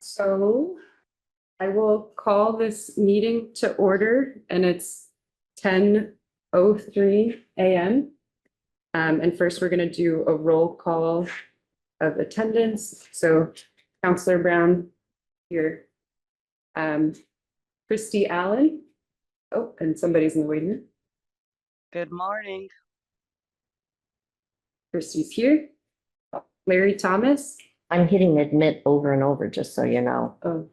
So I will call this meeting to order, and it's 10:03 a.m. And first, we're going to do a roll call of attendance. So Counselor Brown here. Christy Allen. Oh, and somebody's in the waiting room. Good morning. Christy's here. Larry Thomas. I'm hitting admit over and over, just so you know. Oh.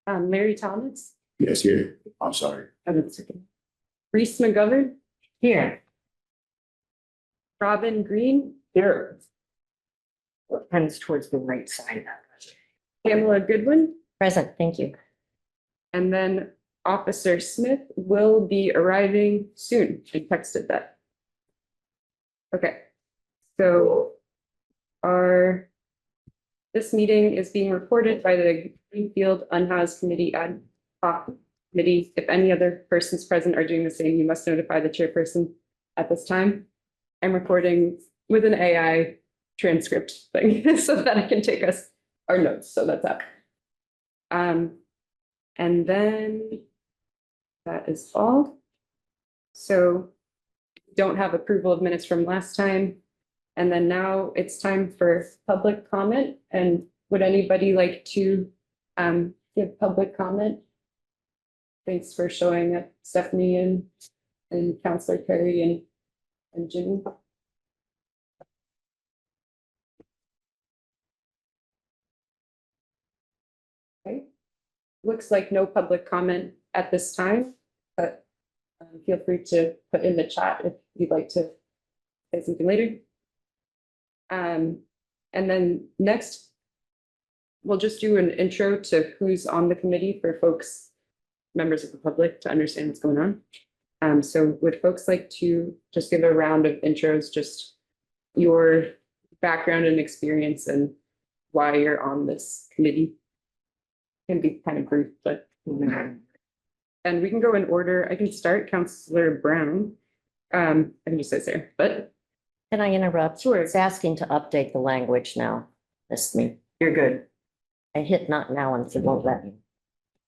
Larry Thomas. Yes, here. I'm sorry. Reese McGovern. Here. Robin Green. Here. Tends towards the right side of that. Pamela Goodwin. Present, thank you. And then Officer Smith will be arriving soon. I texted that. Okay. So this meeting is being recorded by the Greenfield Unhoused Community Ad-Hoc Committee. If any other persons present are doing the same, you must notify the chairperson at this time. I'm recording with an AI transcript thing so that I can take our notes. So that's up. And then that is all. So don't have approval of minutes from last time. And then now it's time for public comment. And would anybody like to give public comment? Thanks for showing up, Stephanie and Counselor Perry and Jimmy. Okay. Looks like no public comment at this time, but feel free to put in the chat if you'd like to say something later. And then next, we'll just do an intro to who's on the committee for folks, members of the public, to understand what's going on. So would folks like to just give a round of intros, just your background and experience and why you're on this committee? Can be kind of brief, but and we can go in order. I can start, Counselor Brown. I can just say Sarah, but Can I interrupt? Sure. It's asking to update the language now. That's me. you're good. I hit not now and it won't let me.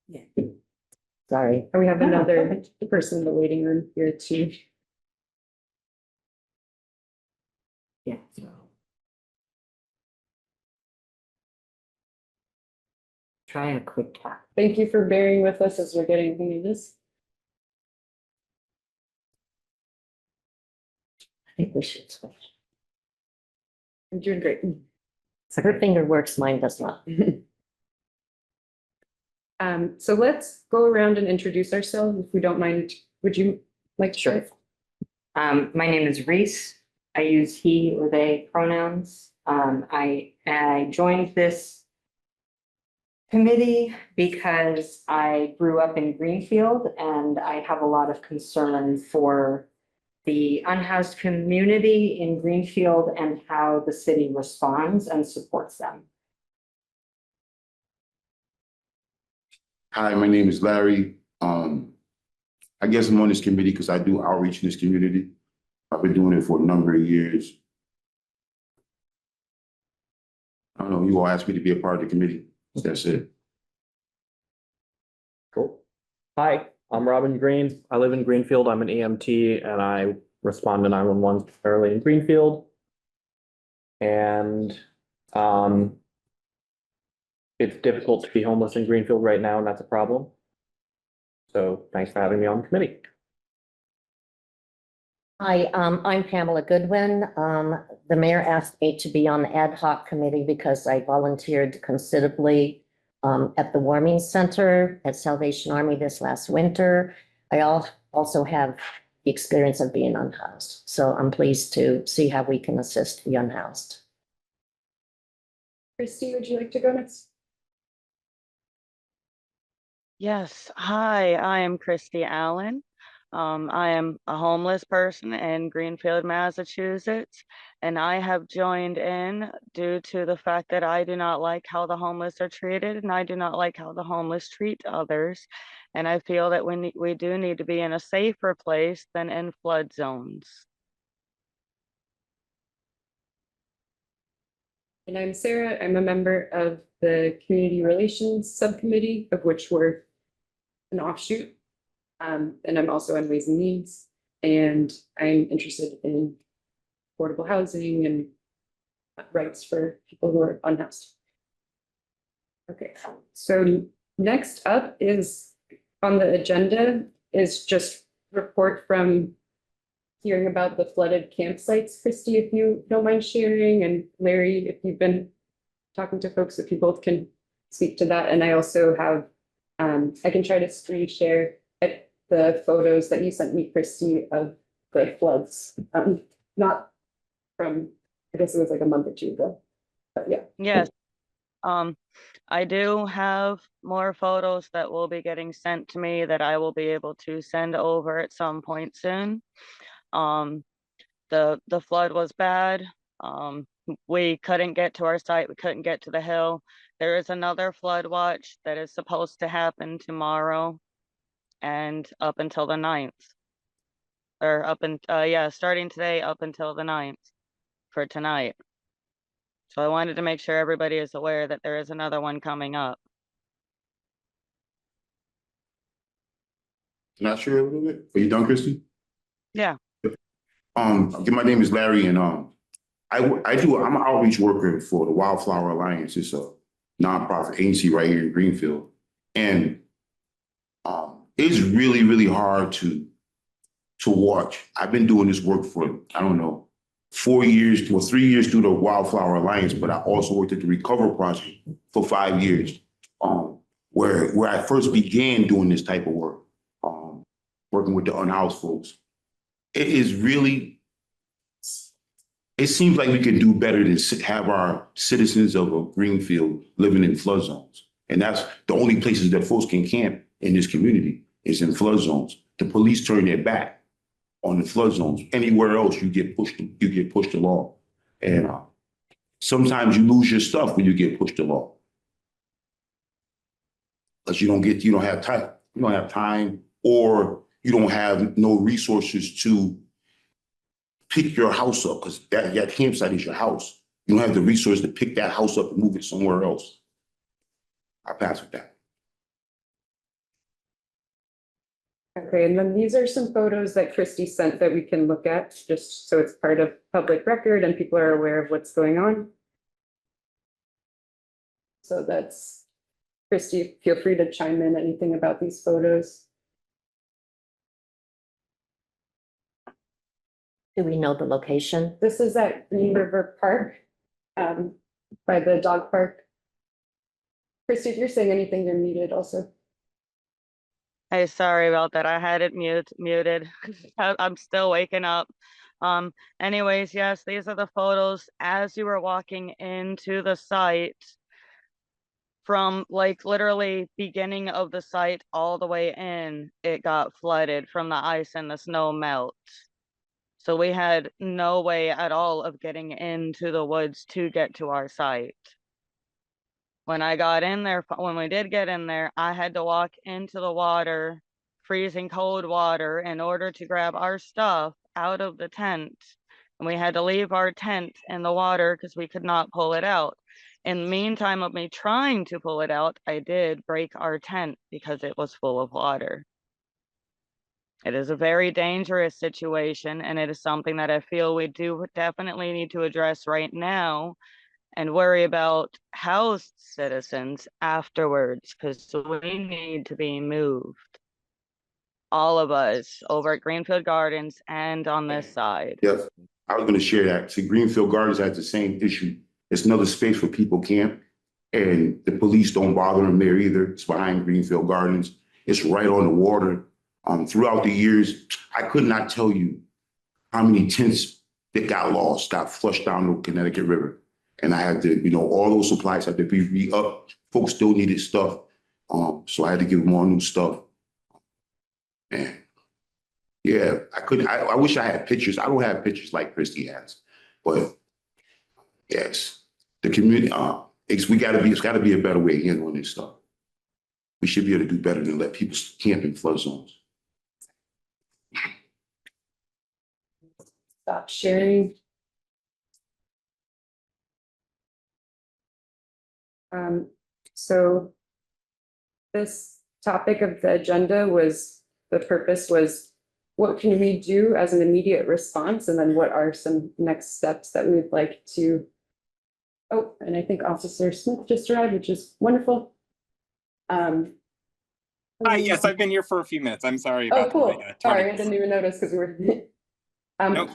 Yeah. Sorry. And we have another person in the waiting room here too. Yeah. Try a quick tap. Thank you for bearing with us as we're getting through this. I think we should switch. I'm doing great. Her finger works, mine does not. So let's go around and introduce ourselves, if we don't mind. Would you like to Sure. start? My name is Reese. I use he or they pronouns. I joined this committee because I grew up in Greenfield and I have a lot of concern for the unhoused community in Greenfield and how the city responds and supports them. Hi, my name is Larry. I guess I'm on this committee because I do outreach in this community. I've been doing it for a number of years. I don't know, you all asked me to be a part of the committee. That's it. Cool. Hi, I'm Robin Green. I live in Greenfield. I'm an EMT and I respond to 911 early in Greenfield. And it's difficult to be homeless in Greenfield right now, and that's a problem. So thanks for having me on the committee. Hi, I'm Pamela Goodwin. The mayor asked me to be on the ad hoc committee because I volunteered considerably at the warming center at Salvation Army this last winter. I also have the experience of being unhoused, so I'm pleased to see how we can assist the unhoused. Christy, would you like to go next? Yes, hi, I am Christy Allen. I am a homeless person in Greenfield, Massachusetts, and I have joined in due to the fact that I do not like how the homeless are treated, and I do not like how the homeless treat others. And I feel that we do need to be in a safer place than in flood zones. And I'm Sarah. I'm a member of the Community Relations Subcommittee, of which we're an offshoot. And I'm also on Ways and Means, and I'm interested in affordable housing and rights for people who are unhoused. Okay, so next up is on the agenda is just report from hearing about the flooded campsites. Christy, if you don't mind sharing, and Larry, if you've been talking to folks, if you both can speak to that. And I also have, I can try to screen share the photos that you sent me, Christy, of the floods. Not from, I guess it was like a month or two ago, but yeah. Yes. I do have more photos that will be getting sent to me that I will be able to send over at some point soon. The flood was bad. We couldn't get to our site. We couldn't get to the hill. There is another flood watch that is supposed to happen tomorrow and up until the 9th. Or yeah, starting today up until the 9th for tonight. So I wanted to make sure everybody is aware that there is another one coming up. Not sure a little bit. Are you done, Christy? Yeah. Again, my name is Larry, and I'm an outreach worker for the Wildflower Alliance. It's a nonprofit agency right here in Greenfield. And it's really, really hard to watch. I've been doing this work for, I don't know, 4 years, well, 3 years through the Wildflower Alliance, but I also worked at the Recover Project for 5 years, where I first began doing this type of work, working with the unhoused folks. It is really, it seems like we could do better than have our citizens of Greenfield living in flood zones. And that's the only places that folks can camp in this community is in flood zones. The police turn their back on the flood zones. Anywhere else, you get pushed along. And sometimes you lose your stuff when you get pushed along. Because you don't have time, or you don't have no resources to pick your house up, because that campsite is your house. You don't have the resource to pick that house up and move it somewhere else. I pass with that. Okay, and then these are some photos that Christy sent that we can look at, just so it's part of public record and people are aware of what's going on. So that's, Christy, feel free to chime in anything about these photos. Do we know the location? This is at Green River Park, by the dog park. Christy, if you're saying anything, you're muted also. Hey, sorry about that. I had it muted. I'm still waking up. Anyways, yes, these are the photos as you were walking into the site, from like literally beginning of the site all the way in, it got flooded from the ice and the snow melt. So we had no way at all of getting into the woods to get to our site. When I got in there, when we did get in there, I had to walk into the water, freezing cold water, in order to grab our stuff out of the tent. And we had to leave our tent in the water because we could not pull it out. In the meantime of me trying to pull it out, I did break our tent because it was full of water. It is a very dangerous situation, and it is something that I feel we do definitely need to address right now and worry about housed citizens afterwards, because we need to be moved. All of us over at Greenfield Gardens and on this side. Yes, I was going to share that. See, Greenfield Gardens has the same issue. It's another space where people camp, and the police don't bother them there either. It's behind Greenfield Gardens. It's right on the water. Throughout the years, I could not tell you how many tents that got lost, got flushed down the Connecticut River. And I had to, all those supplies had to be re-upped. Folks still needed stuff. So I had to give them all new stuff. And yeah, I wish I had pictures. I don't have pictures like Christy has, but yes, the community, it's gotta be a better way of handling this stuff. We should be able to do better than let people camp in flood zones. Stop sharing. So this topic of the agenda was, the purpose was, what can we do as an immediate response? And then what are some next steps that we would like to, oh, and I think Officer Smith just arrived, which is wonderful. Hi, yes, I've been here for a few minutes. I'm sorry Oh, about cool. my Sorry, I tardiness. didn't even notice because we were. Nope.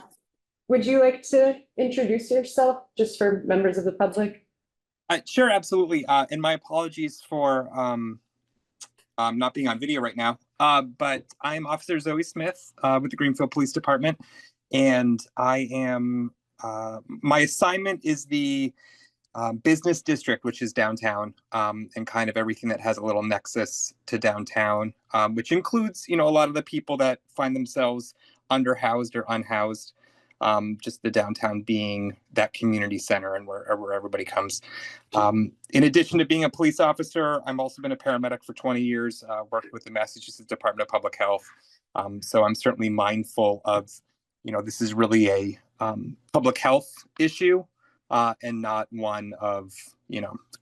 Would you like to introduce yourself just for members of the public? Sure, absolutely. And my apologies for not being on video right now. But I'm Officer Zoe Smith with the Greenfield Police Department, and I am my assignment is the business district, which is downtown, and kind of everything that has a little nexus to downtown, which includes, a lot of the people that find themselves underhoused or unhoused. Just the downtown being that community center and where everybody comes. In addition to being a police officer, I've also been a paramedic for 20 years, worked with the Massachusetts Department of Public Health. So I'm certainly mindful of, this is really a public health issue. And not one of,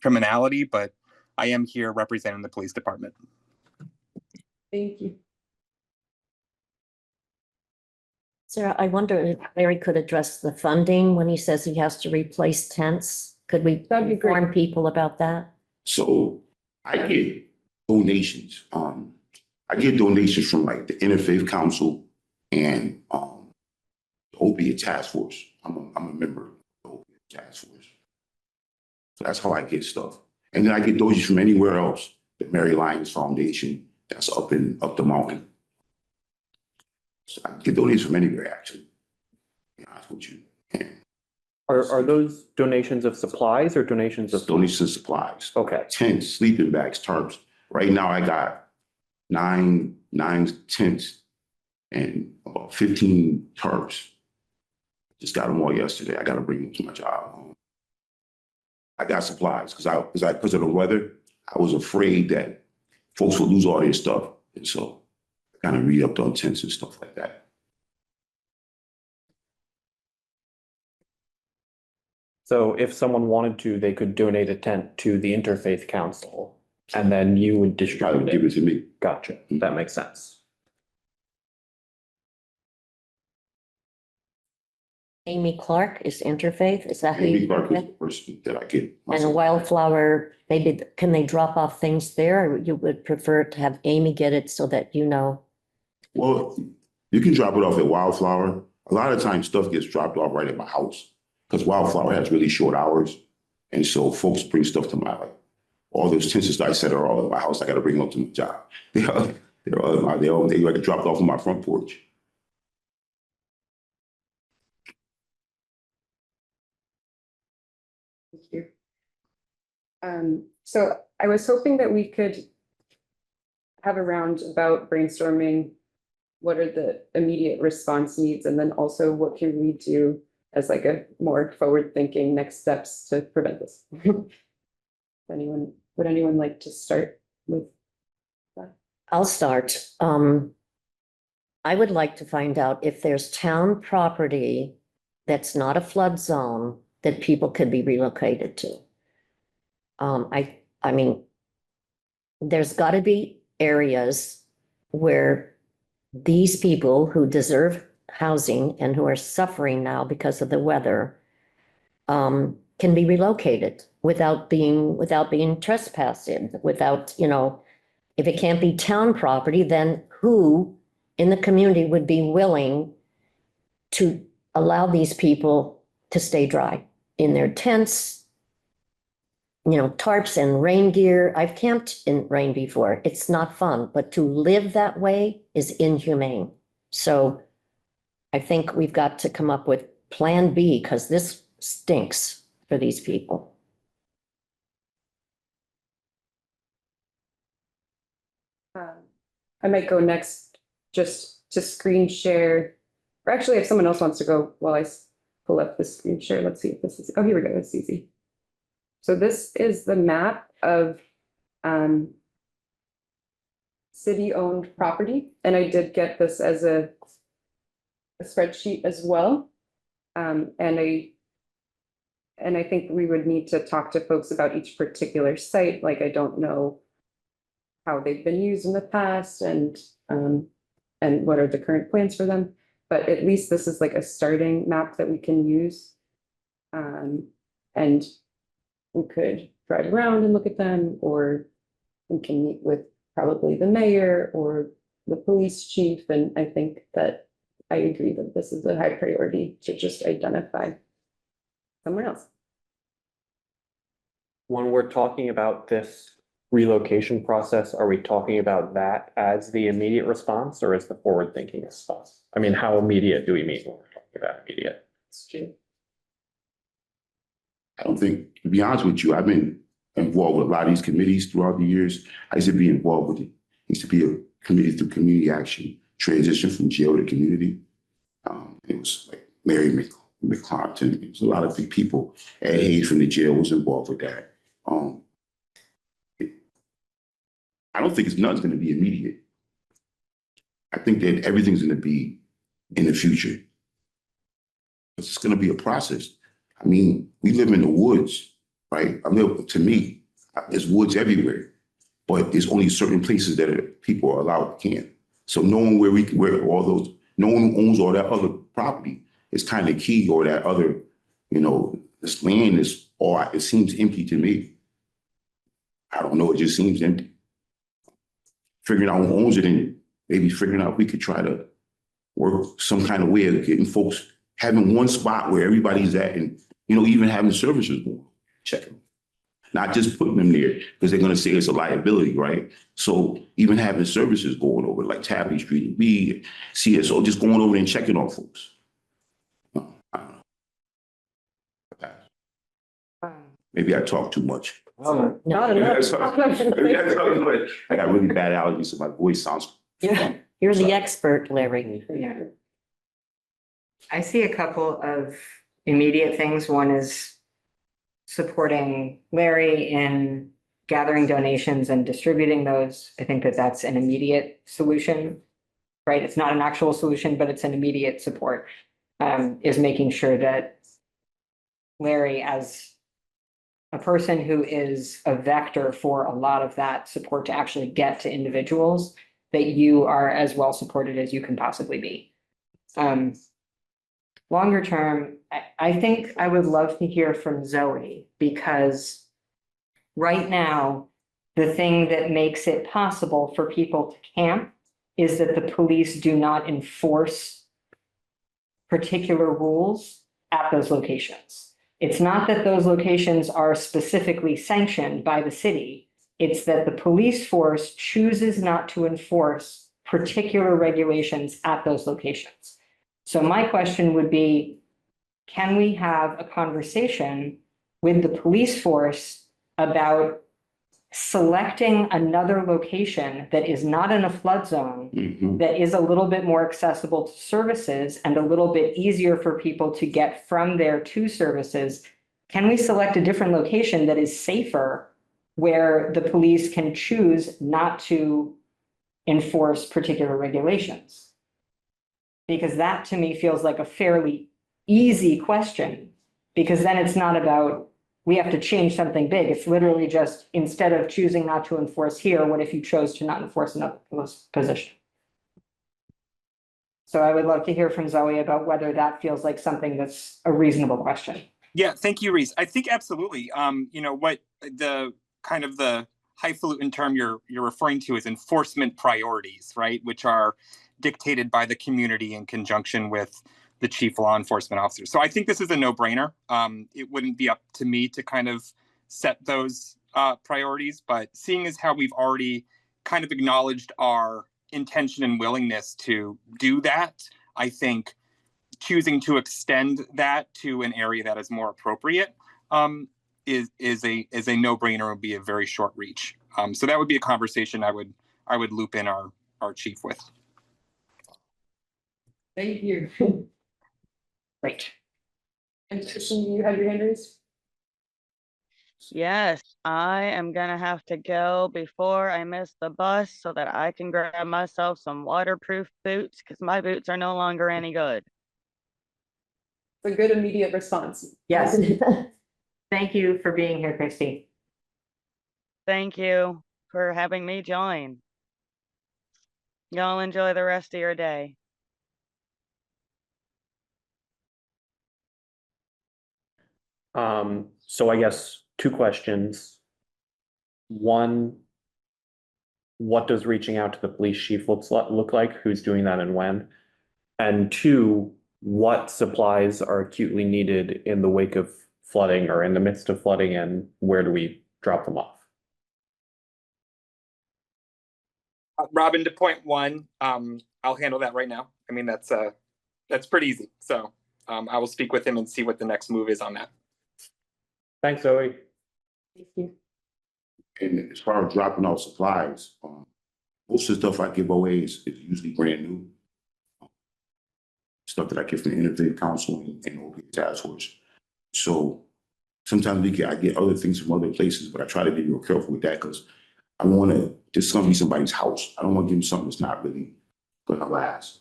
criminality, but I am here representing the police department. Thank you. Sarah, I wonder if Larry could address the funding when he says he has to replace tents. Could we That'd be great. inform people about that? So I get donations. I get donations from like the Interfaith Council and the Opiate Task Force. I'm a member of the Opiate Task Force. So that's how I get stuff. And then I get donations from anywhere else. The Mary Lyons Foundation, that's up the mountain. So I get donations from anywhere, actually. To be honest with you. And Are those donations of supplies or donations of? donations and supplies. Okay, Tents, sleeping bags, tarps. Right now I got nine tents and about 15 tarps. Just got them all yesterday. I got to bring them to my job. I got supplies because of the weather. I was afraid that folks would lose all their stuff. And so I kind of re-upped on tents and stuff like that. so if someone wanted to, they could donate a tent to the Interfaith Council and then you would They probably distribute give it. it to me. Gotcha, that makes sense. Amy Clark is interfaith, is that who Amy you? Clark is the person that I get. my And supplies. Wildflower, maybe, can they drop off things there? Or you would prefer to have Amy get it so that you know? Well, you can drop it off at Wildflower. A lot of times stuff gets dropped off right at my house because Wildflower has really short hours. And so folks bring stuff to my, like, all those tents that I said are all at my house. I got to bring them to my job. They like dropped off on my front porch. Thank you. So I was hoping that we could have a round about brainstorming what are the immediate response needs, and then also what can we do as like a more forward-thinking next steps to prevent this. Would anyone like to start with that? I'll start. I would like to find out if there's town property that's not a flood zone that people could be relocated to. I mean, there's got to be areas where these people who deserve housing and who are suffering now because of the weather can be relocated without being trespassed in, without, if it can't be town property, then who in the community would be willing to allow these people to stay dry in their tents, tarps and rain gear. I've camped in rain before. It's not fun, but to live that way is inhumane. So I think we've got to come up with Plan B because this stinks for these people. I might go next just to screen share, or actually if someone else wants to go while I pull up the screen share, let's see if this is, oh, here we go, it's easy. So this is the map of city-owned property, and I did get this as a spreadsheet as well. And And I think we would need to talk to folks about each particular site, like I don't know how they've been used in the past and what are the current plans for them. But at least this is like a starting map that we can use. And we could drive around and look at them, or we can meet with probably the mayor or the police chief. And I think that I agree that this is a high priority to just identify somewhere else. When we're talking about this relocation process, are we talking about that as the immediate response or as the forward-thinking response? I mean, how immediate do we mean when we're talking about immediate? It's true. I don't think, to be honest with you, I've been involved with a lot of these committees throughout the years. I used to be involved with it. I used to be a committee through community action, transition from jail to community. It was like Mary McClonton. It was a lot of big people. Ed Hayes from the jail was involved with that. I don't think nothing's going to be immediate. I think that everything's going to be in the future. It's going to be a process. I mean, we live in the woods, right? To me, there's woods everywhere, but there's only certain places that people are allowed to camp. So knowing where all those, no one who owns all that other property is kind of key, or that other, this land is, or it seems empty to me. I don't know, it just seems empty. Figuring out who owns it and maybe figuring out if we could try to work some kind of way of getting folks, having one spot where everybody's at, and, even having services going, check them. Not just putting them there because they're going to say it's a liability, right? So even having services going over like Tapley Street and B, CSO, just going over there and checking on folks. I don't know. Maybe I talk too much. Not Maybe I enough. talk too much. I got really bad allergies, so my voice sounds. You're the expert, Larry. Yeah. I see a couple of immediate things. One is supporting Larry in gathering donations and distributing those. I think that that's an immediate solution, right? It's not an actual solution, but it's an immediate support, is making sure that Larry, as a person who is a vector for a lot of that support to actually get to individuals, that you are as well supported as you can possibly be. Longer term, I think I would love to hear from Zoe, because right now, the thing that makes it possible for people to camp is that the police do not enforce particular rules at those locations. It's not that those locations are specifically sanctioned by the city. It's that the police force chooses not to enforce particular regulations at those locations. So my question would be, can we have a conversation with the police force about selecting another location that is not in a flood zone, that is a little bit more accessible to services and a little bit easier for people to get from there to services? Can we select a different location that is safer, where the police can choose not to enforce particular regulations? Because that to me feels like a fairly easy question, because then it's not about, we have to change something big. It's literally just, instead of choosing not to enforce here, what if you chose to not enforce another position? So I would love to hear from Zoe about whether that feels like something that's a reasonable question. Yeah, thank you, Reese. I think absolutely. What the kind of the highfalutin term you're referring to is enforcement priorities, right? Which are dictated by the community in conjunction with the chief law enforcement officer. So I think this is a no-brainer. It wouldn't be up to me to kind of set those priorities, but seeing as how we've already kind of acknowledged our intention and willingness to do that, I think choosing to extend that to an area that is more appropriate is a no-brainer, would be a very short reach. So that would be a conversation I would loop in our chief with. Thank you. Great. And Kristen, you had your hand raised? Yes, I am gonna have to go before I miss the bus so that I can grab myself some waterproof boots, because my boots are no longer any good. It's a good immediate response. Yes. Thank you for being here, Christy. Thank you for having me join. Y'all enjoy the rest of your day. So I guess two questions. One, what does reaching out to the police chief look like? Who's doing that and when? And two, what supplies are acutely needed in the wake of flooding or in the midst of flooding, and where do we drop them off? Robin, to point one, I'll handle that right now. I mean, that's pretty easy. So I will speak with him and see what the next move is on that. Thanks, Zoe. Thank you. And as far as dropping off supplies, most of the stuff I give away is usually brand new. Stuff that I get from the Innovative Council and Opiate Task Force. So sometimes I get other things from other places, but I try to be real careful with that because I want to, this is going to be somebody's house. I don't want to give them something that's not really going to last.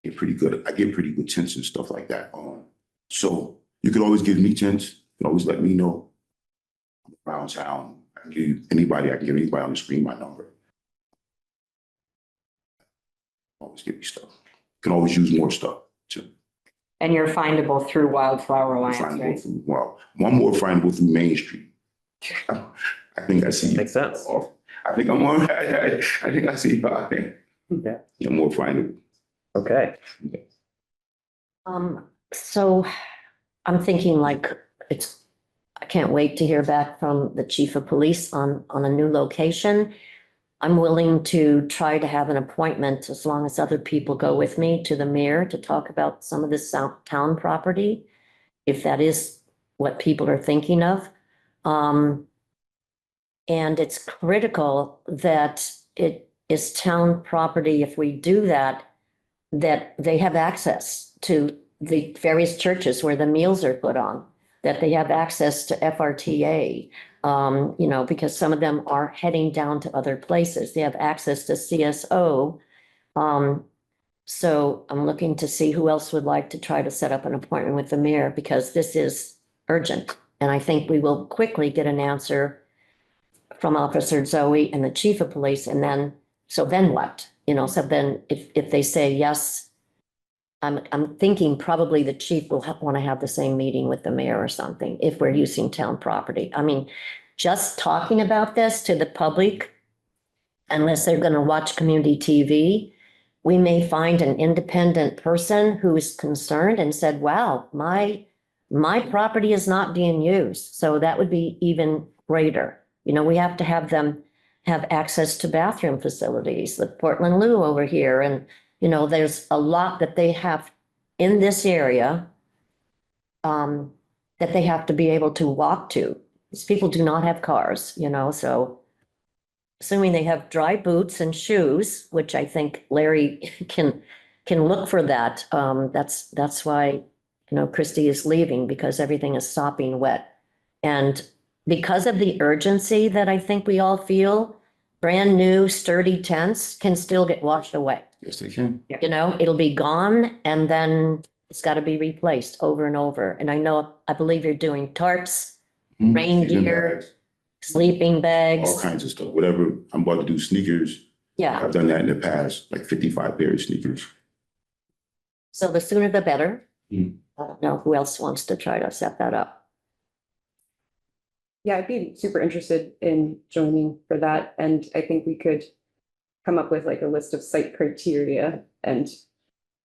I get pretty good tints and stuff like that. So you can always give me tints. You can always let me know. I'm around town. I can give anybody on the screen my number. Always give me stuff. You can always use more stuff too. And you're findable through Wildflower Alliance, right? Well, one more findable through Main Street. I think I see. Makes sense. I think I'm more, I think I see. Yeah. I'm more findable. Okay. So I'm thinking like I can't wait to hear back from the chief of police on a new location. I'm willing to try to have an appointment as long as other people go with me to the mayor to talk about some of this town property, if that is what people are thinking of. And it's critical that it is town property. If we do that, that they have access to the various churches where the meals are put on, that they have access to FRTA, because some of them are heading down to other places. They have access to CSO. So I'm looking to see who else would like to try to set up an appointment with the mayor, because this is urgent. And I think we will quickly get an answer from Officer Zoe and the chief of police. And then what? So then if they say yes, I'm thinking probably the chief will want to have the same meeting with the mayor or something if we're using town property. I mean, just talking about this to the public, unless they're going to watch community TV, we may find an independent person who is concerned and said, wow, my property is not being used. So that would be even greater. We have to have them have access to bathroom facilities, the Portland Loo over here. And, there's a lot that they have in this area that they have to be able to walk to. These people do not have cars, so assuming they have dry boots and shoes, which I think Larry can look for that. That's why, Christy is leaving, because everything is sopping wet. And because of the urgency that I think we all feel, brand new sturdy tents can still get washed away. Yes, they can. It'll be gone and then it's got to be replaced over and over. And I believe you're doing tarps, reindeer, sleeping bags. All kinds of stuff, whatever. I'm about to do sneakers. Yeah. I've done that in the past, like 55 pair of sneakers. So the sooner the better. Mm. I don't know who else wants to try to set that up. Yeah, I'd be super interested in joining for that. And I think we could come up with like a list of site criteria and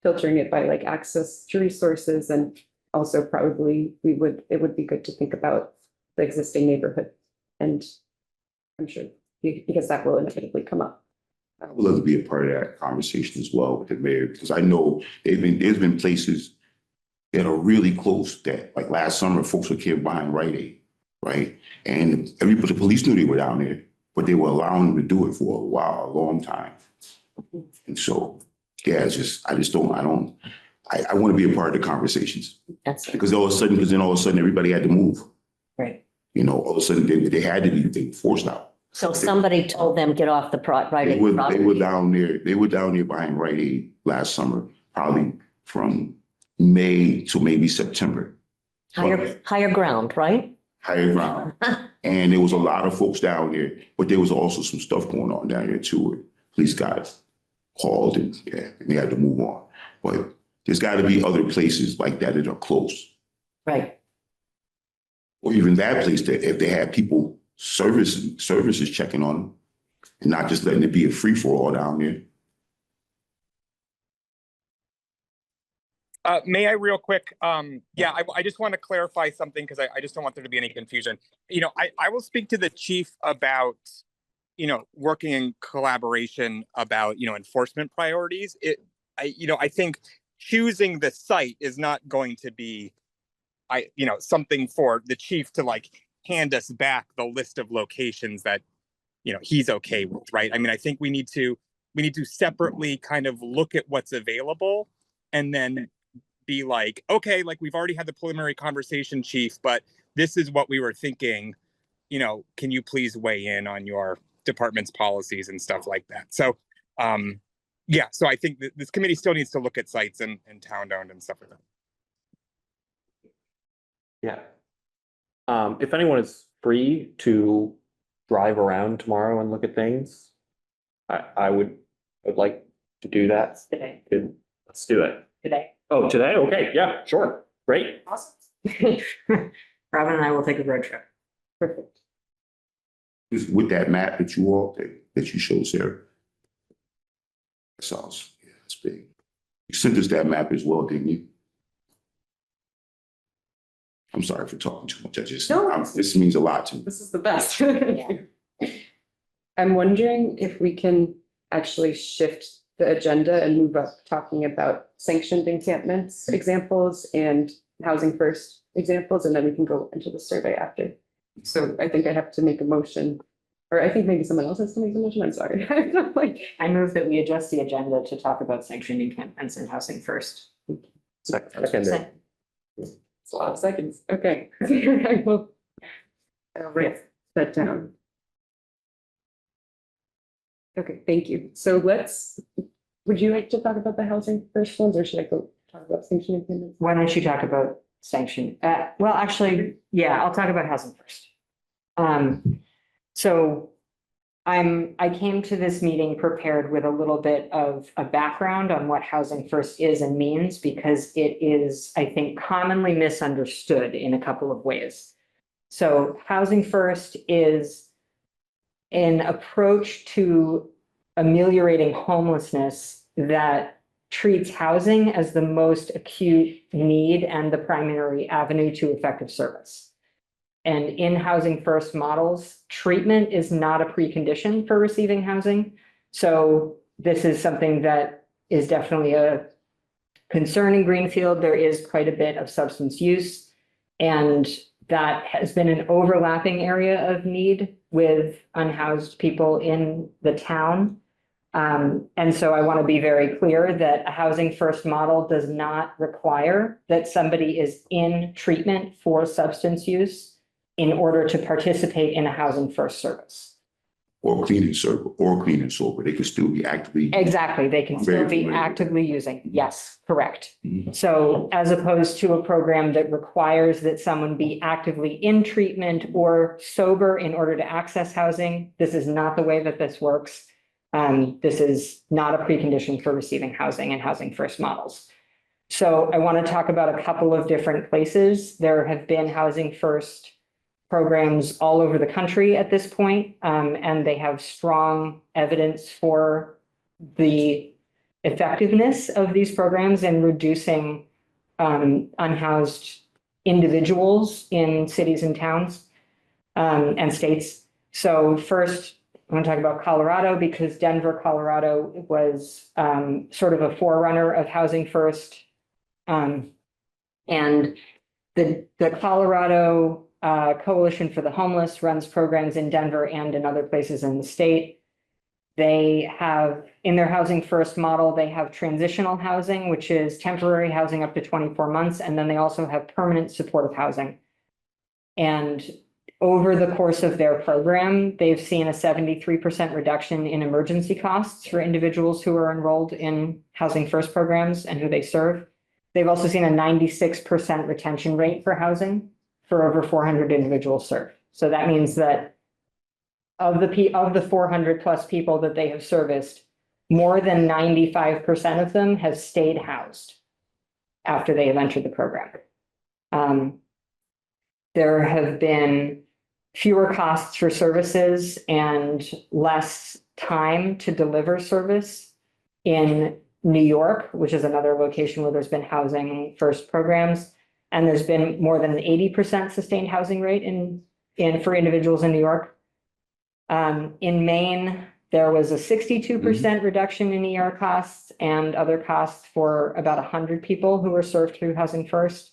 filtering it by like access to resources. And also probably it would be good to think about the existing neighborhood. And I'm sure because that will inevitably come up. I would love to be a part of that conversation as well with the mayor, because I know there's been places that are really close that, like last summer, folks were camped behind Rite Aid, right? And the police knew they were down there, but they were allowing them to do it for a while, a long time. And so, yeah, I want to be a part of the conversations. Because all of a sudden everybody had to move. Right. All of a sudden they had to be, they were forced out. So somebody told them, get off the Rite Aid property. They were down there behind Rite Aid last summer, probably from May to maybe September. Higher ground, right? higher ground. And there was a lot of folks down there, but there was also some stuff going on down there too. Police guys called and they had to move on. But there's got to be other places like that are close. Right. Or even that place that if they had people services checking on them and not just letting it be a free for all down there. May I real quick? Yeah, I just want to clarify something because I just don't want there to be any confusion. You know, I will speak to the chief about, you know, working in collaboration about, you know, enforcement priorities. I think choosing the site is not going to be, something for the chief to like hand us back the list of locations that, you know, he's okay with, right? I mean, I think we need to separately kind of look at what's available and then be like, okay, like we've already had the preliminary conversation, chief, but this is what we were thinking, you know, can you please weigh in on your department's policies and stuff like that? So, yeah, so I think that this committee still needs to look at sites and town owned and stuff like that. Yeah. If anyone is free to drive around tomorrow and look at things, I would like to do that. Today. Good. Let's do it. Today. Oh, today? Okay, yeah, sure. Great. Awesome. Robin and I will take a road trip. Perfect. With that map that you showed, Sarah. That sounds, yeah, it's big. You sent us that map as well, didn't you? I'm sorry for talking too much. This means a lot to me. This is the best. Yeah. I'm wondering if we can actually shift the agenda and move up talking about sanctioned encampments examples and housing first examples, and then we can go into the survey after. So I think I have to make a motion, or I think maybe someone else has to make a motion. I'm sorry. I move that we adjust the agenda to talk about sanctioned encampments and housing first. Second. It's a lot of seconds. Okay. I'll write that down. Okay, thank you. So would you like to talk about the housing first ones, or should I go talk about sanctioned encampments? Why don't you talk about sanction? Well, actually, yeah, I'll talk about housing first. So I came to this meeting prepared with a little bit of a background on what housing first is and means, because it is, I think, commonly misunderstood in a couple of ways. So housing first is an approach to ameliorating homelessness that treats housing as the most acute need and the primary avenue to effective service. And in housing first models, treatment is not a precondition for receiving housing. So this is something that is definitely a concern in Greenfield. There is quite a bit of substance use, and that has been an overlapping area of need with unhoused people in the town. And so I want to be very clear that a housing first model does not require that somebody is in treatment for substance use in order to participate in a housing first service. Or clean and sober. They can still be actively. Exactly. They can still be actively using. Yes, correct. So as opposed to a program that requires that someone be actively in treatment or sober in order to access housing, this is not the way that this works. This is not a precondition for receiving housing and housing first models. So I want to talk about a couple of different places. There have been housing first programs all over the country at this point, and they have strong evidence for the effectiveness of these programs in reducing unhoused individuals in cities and towns and states. So first, I'm going to talk about Colorado, because Denver, Colorado was sort of a forerunner of housing first. And the Colorado Coalition for the Homeless runs programs in Denver and in other places in the state. They have, in their housing first model, they have transitional housing, which is temporary housing up to 24 months. And then they also have permanent supportive housing. And over the course of their program, they've seen a 73% reduction in emergency costs for individuals who are enrolled in housing first programs and who they serve. They've also seen a 96% retention rate for housing for over 400 individuals served. So that means that of the 400 plus people that they have serviced, more than 95% of them have stayed housed after they have entered the program. There have been fewer costs for services and less time to deliver service in New York, which is another location where there's been housing first programs. And there's been more than an 80% sustained housing rate for individuals in New York. In Maine, there was a 62% reduction in ER costs and other costs for about 100 people who were served through Housing First.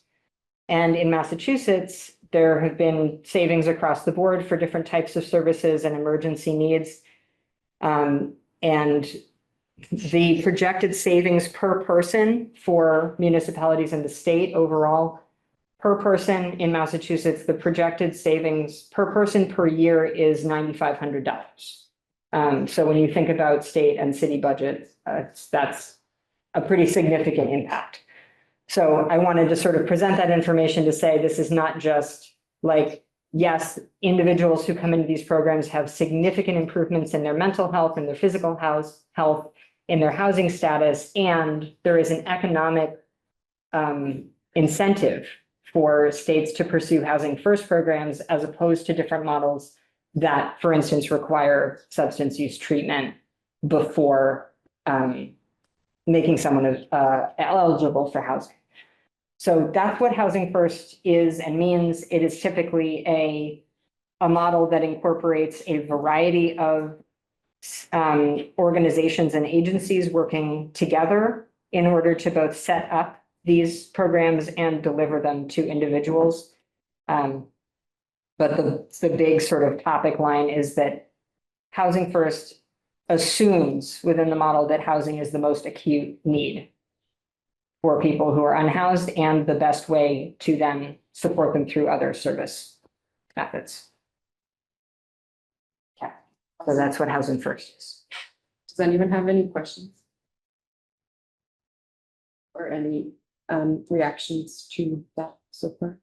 And in Massachusetts, there have been savings across the board for different types of services and emergency needs. And the projected savings per person for municipalities in the state overall, per person in Massachusetts, the projected savings per person per year is $9,500. So when you think about state and city budgets, that's a pretty significant impact. So I wanted to sort of present that information to say this is not just like, yes, individuals who come into these programs have significant improvements in their mental health and their physical health, in their housing status, and there is an economic incentive for states to pursue housing first programs as opposed to different models that, for instance, require substance use treatment before making someone eligible for housing. So that's what Housing First is and means. It is typically a model that incorporates a variety of organizations and agencies working together in order to both set up these programs and deliver them to individuals. But the big sort of topic line is that Housing First assumes within the model that housing is the most acute need for people who are unhoused and the best way to then support them through other service methods. Okay, so that's what Housing First is. Does anyone have any questions? Or any reactions to that so far?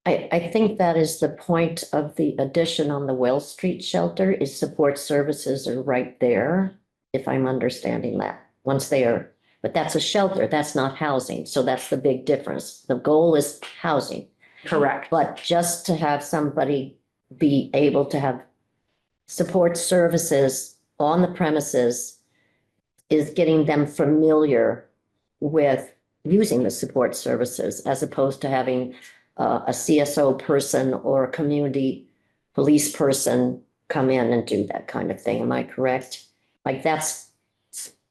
I think that is the point of the addition on the Well Street shelter is support services are right there, if I'm understanding that, once they are, but that's a shelter, that's not housing. So that's the big difference. The goal is housing. Correct. But just to have somebody be able to have support services on the premises is getting them familiar with using the support services as opposed to having a CSO person or a community police person come in and do that kind of thing. Am I correct? Like that's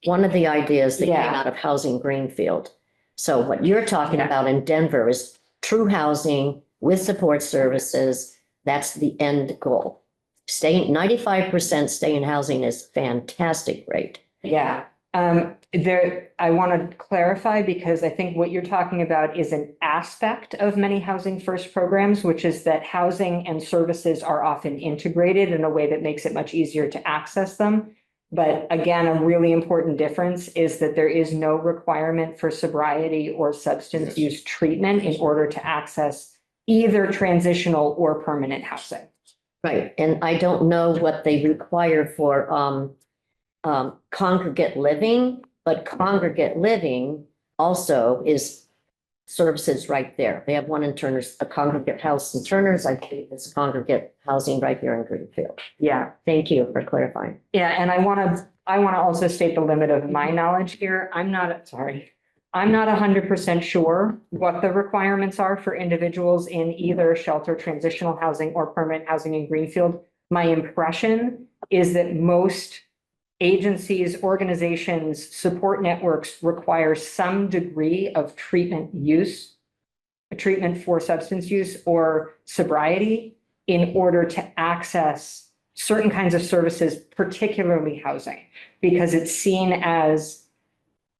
one of the ideas that came Yeah. out of Housing Greenfield. So what you're talking Yeah. about in Denver is true housing with support services. That's the end goal. 95% stay in housing is fantastic rate. Yeah, I want to clarify because I think what you're talking about is an aspect of many Housing First programs, which is that housing and services are often integrated in a way that makes it much easier to access them. But again, a really important difference is that there is no requirement for sobriety or substance use treatment in order to access either transitional or permanent housing. Right, and I don't know what they require for congregate living, but congregate living also is services right there. They have one in Turner's, a congregate house in Turner's. I believe it's congregate housing right here in Greenfield. Yeah. Thank you for clarifying. Yeah, and I want to also state the limit of my knowledge here. I'm not 100% sure what the requirements are for individuals in either shelter, transitional housing, or permanent housing in Greenfield. My impression is that most agencies, organizations, support networks require some degree of treatment for substance use or sobriety in order to access certain kinds of services, particularly housing, because it's seen as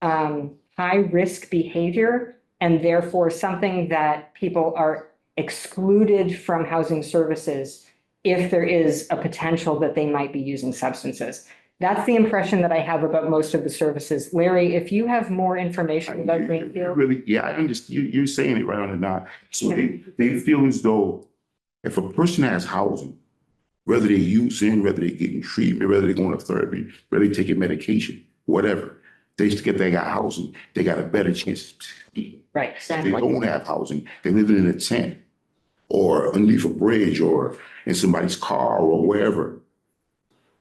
high-risk behavior and therefore something that people are excluded from housing services if there is a potential that they might be using substances. That's the impression that I have about most of the services. Larry, if you have more information about You Greenfield. really, yeah, I understand. You're saying it right on the dot. So they feel as though if a person has housing, whether they're using, whether they're getting treatment, whether they're going to therapy, whether they're taking medication, whatever, they got housing, they got a better chance. Right, If they exactly. don't have housing, they're living in a tent or underneath a bridge or in somebody's car or wherever.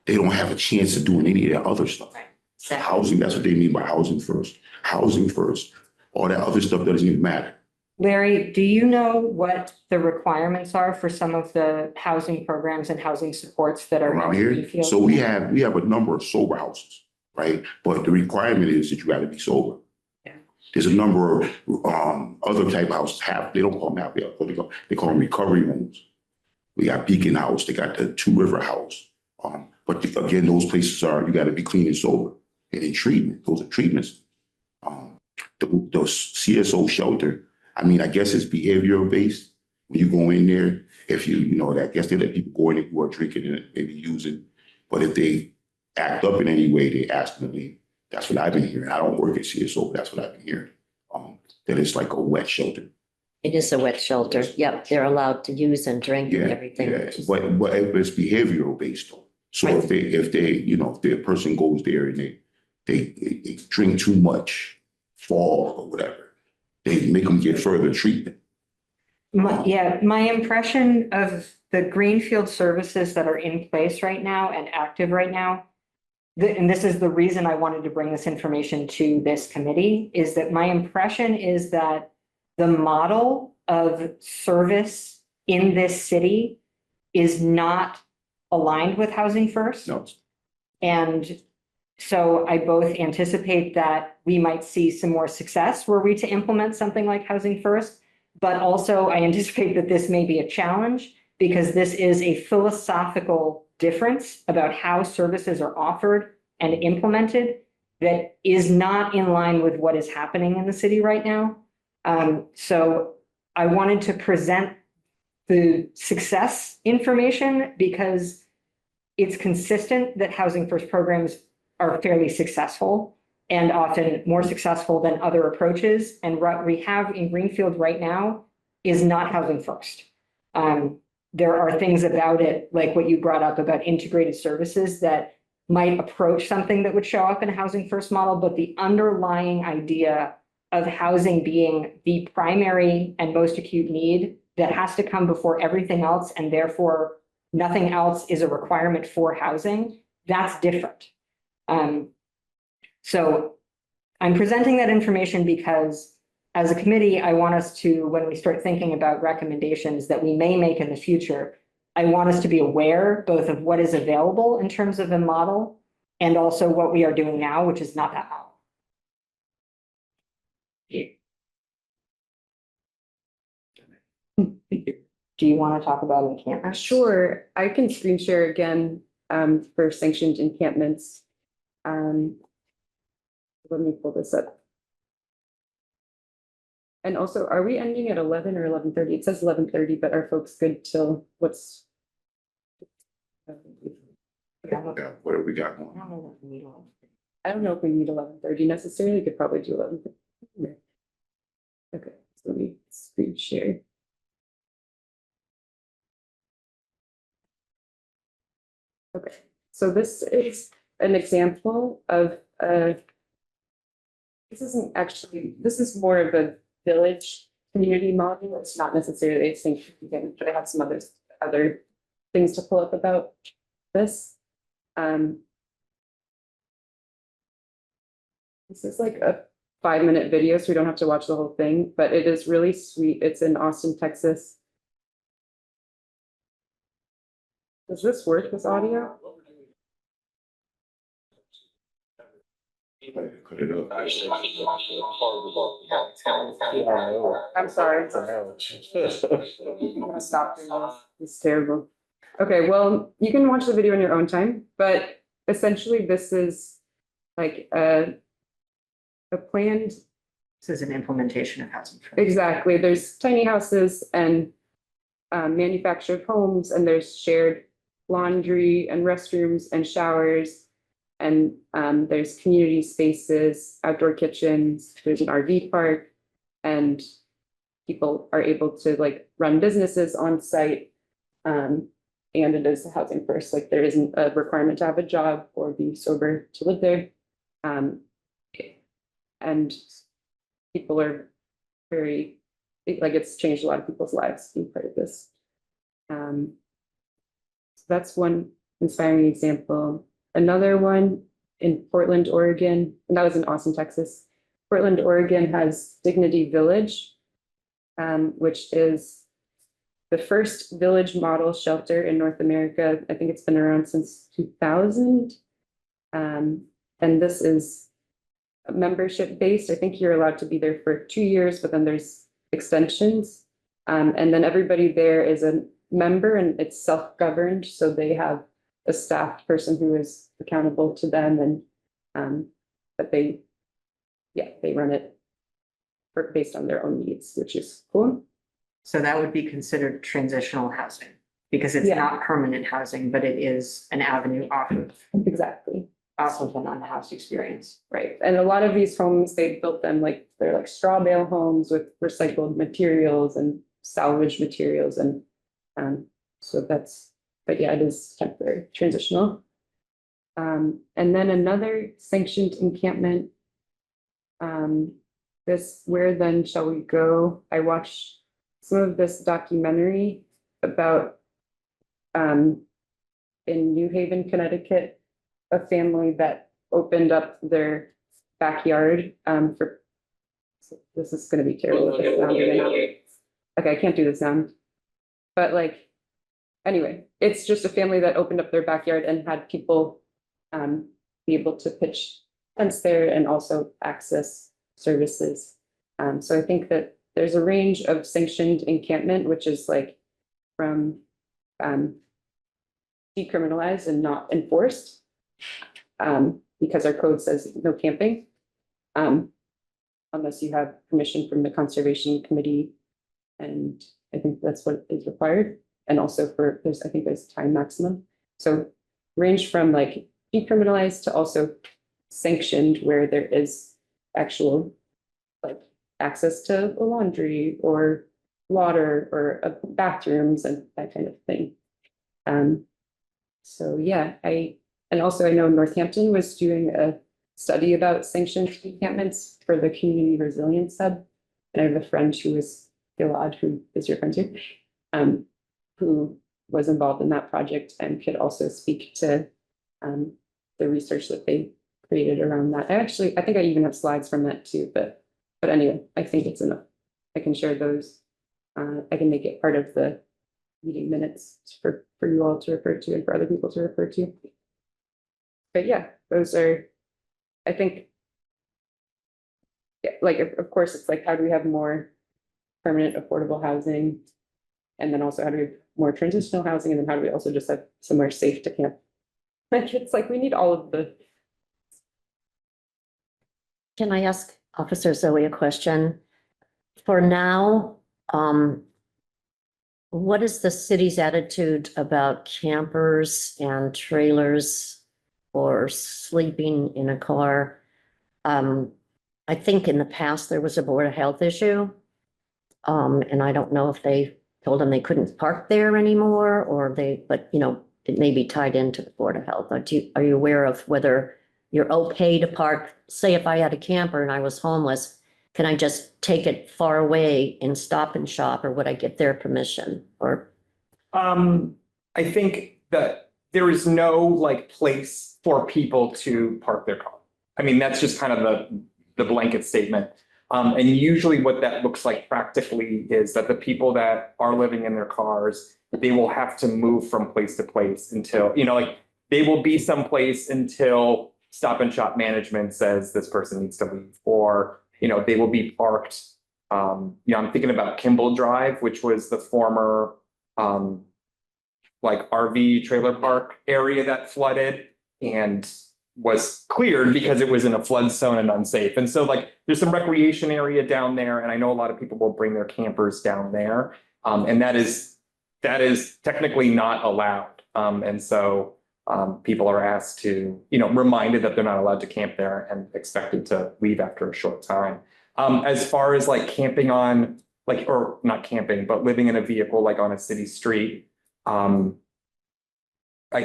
They don't have a chance of doing any of that other stuff. Exactly. Housing, that's what they mean by housing first. Housing first. All that other stuff doesn't even matter. Larry, do you know what the requirements are for some of the housing programs and housing supports that are Around in here. Greenfield? So we have a number of sober houses, right? But the requirement is that you gotta be sober. Yeah. There's a number of other type of houses they don't call them happy house, they call them recovery homes. We got Beacon House, they got the Two River House. But again, those places you gotta be clean and sober. And in treatment, those are treatments. The CSO shelter, I mean, I guess it's behavioral based. When you go in there, if I guess they let people go in there who are drinking and maybe using. But if they act up in any way, they ask them to leave. That's what I've been hearing. I don't work at CSO, but that's what I've been hearing. That it's like a wet shelter. It is a wet shelter. Yep, they're allowed to use and drink and Yeah, everything. yeah. But it's behavioral based though. So if the person goes there and they drink too much, fall or whatever, they make them get further treatment. My impression of the Greenfield services that are in place right now and active right now, and this is the reason I wanted to bring this information to this committee, is that my impression is that the model of service in this city is not aligned with Housing First. No. And so I both anticipate that we might see some more success were we to implement something like Housing First, but also I anticipate that this may be a challenge because this is a philosophical difference about how services are offered and implemented that is not in line with what is happening in the city right now. So I wanted to present the success information because it's consistent that Housing First programs are fairly successful and often more successful than other approaches. And what we have in Greenfield right now is not Housing First. There are things about it, like what you brought up about integrated services that might approach something that would show up in a Housing First model, but the underlying idea of housing being the primary and most acute need that has to come before everything else, and therefore nothing else is a requirement for housing, that's different. So I'm presenting that information because as a committee, I want us to, when we start thinking about recommendations that we may make in the future, I want us to be aware both of what is available in terms of a model and also what we are doing now, which is not that model. Do you want to talk about encampments? Sure, I can screen share again for sanctioned encampments. Let me pull this up. And also, are we ending at 11 or 11:30? It says 11:30, but are folks good till what's? What have we got going on? I don't know if we need 11:30 necessarily. We could probably do 11:30. Okay, so let me screen share. Okay, so this is an example of this is more of a village community model. It's not necessarily, I think, again, I have some other things to pull up about this. This is like a 5-minute video, so we don't have to watch the whole thing, but it is really sweet. It's in Austin, Texas. Does this work, this audio? Cut it up. I'm sorry. I'm gonna stop doing this. It's terrible. Okay, well, you can watch the video in your own time, but essentially this is like a planned. This is an implementation of housing. Exactly. There's tiny houses and manufactured homes, and there's shared laundry and restrooms and showers. And there's community spaces, outdoor kitchens, there's an RV park, and people are able to like run businesses on site. And it is housing first, like there isn't a requirement to have a job or be sober to live there. And people are very, like it's changed a lot of people's lives being part of this. So that's one inspiring example. Another one in Portland, Oregon, and that was in Austin, Texas. Portland, Oregon has Dignity Village, which is the first village model shelter in North America. I think it's been around since 2000. And this is membership based. I think you're allowed to be there for 2 years, but then there's extensions. And then everybody there is a member and it's self-governed. So they have a staff person who is accountable to them, and but they run it based on their own needs, which is cool. So that would be considered transitional housing because it's Yeah. not permanent housing, but it is an avenue off Exactly. of an unhoused experience. Right. And a lot of these homes, they built them like they're like straw bale homes with recycled materials and salvaged materials. And so that's, but yeah, it is temporary, transitional. And then another sanctioned encampment. This Where Then Shall We Go? I watched some of this documentary about in New Haven, Connecticut, a family that opened up their backyard for, so this is going to be terrible with the sound again. Okay, I can't do the sound. But like, anyway, it's just a family that opened up their backyard and had people be able to pitch tents there and also access services. So I think that there's a range of sanctioned encampment, which is like from decriminalized and not enforced, because our code says no camping, unless you have permission from the Conservation Committee. And I think that's what is required. And also I think there's a time maximum. So range from like decriminalized to also sanctioned, where there is actual like access to a laundry or water or bathrooms and that kind of thing. So yeah, and also I know Northampton was doing a study about sanctioned encampments for the Community Resilience Hub. And I have a friend who is Gilad, who is your friend too, who was involved in that project and could also speak to the research that they created around that. I think I even have slides from that too, but anyway, I think it's enough. I can share those. I can make it part of the meeting minutes for you all to refer to and for other people to refer to. But yeah, those are, I think, yeah, like, of course, it's like, how do we have more permanent affordable housing? And then also how do we have more transitional housing? And then how do we also just have somewhere safe to camp? Like, it's like, we need all of the. Can I ask Officer Zoe a question? For now, what is the city's attitude about campers and trailers or sleeping in a car? I think in the past there was a Board of Health issue. And I don't know if they told them they couldn't park there anymore but you know, it may be tied into the Board of Health. Are you aware of whether you're okay to park? Say if I had a camper and I was homeless, can I just take it far away and stop and shop, or would I get their permission? Or I think that there is no like place for people to park their car. I mean, that's just kind of the blanket statement. And usually what that looks like practically is that the people that are living in their cars, they will have to move from place to place until, you know, like they will be someplace until Stop and Shop management says this person needs to leave, or, you know, they will be parked. You know, I'm thinking about Kimball Drive, which was the former like RV trailer park area that flooded and was cleared because it was in a flood zone and unsafe. And so like there's some recreation area down there, and I know a lot of people will bring their campers down there. And that is technically not allowed. And so People are asked to, reminded that they're not allowed to camp there and expected to leave after a short time. As far as like camping on, like, or not camping, but living in a vehicle like on a city street, I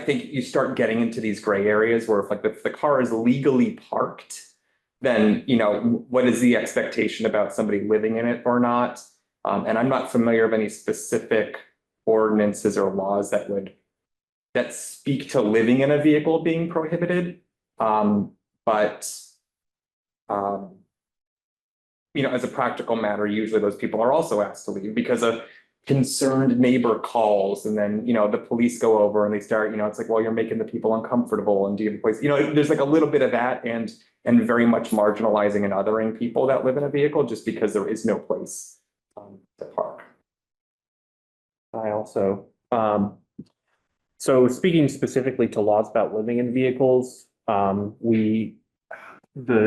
think you start getting into these gray areas where if the car is legally parked, then, what is the expectation about somebody living in it or not? And I'm not familiar of any specific ordinances or laws that speak to living in a vehicle being prohibited. But as a practical matter, usually those people are also asked to leave because a concerned neighbor calls and then, the police go over and they start, it's like, well, you're making the people uncomfortable and do you have a place, there's like a little bit of that and very much marginalizing and othering people that live in a vehicle just because there is no place to park. I also, so speaking specifically to laws about living in vehicles, the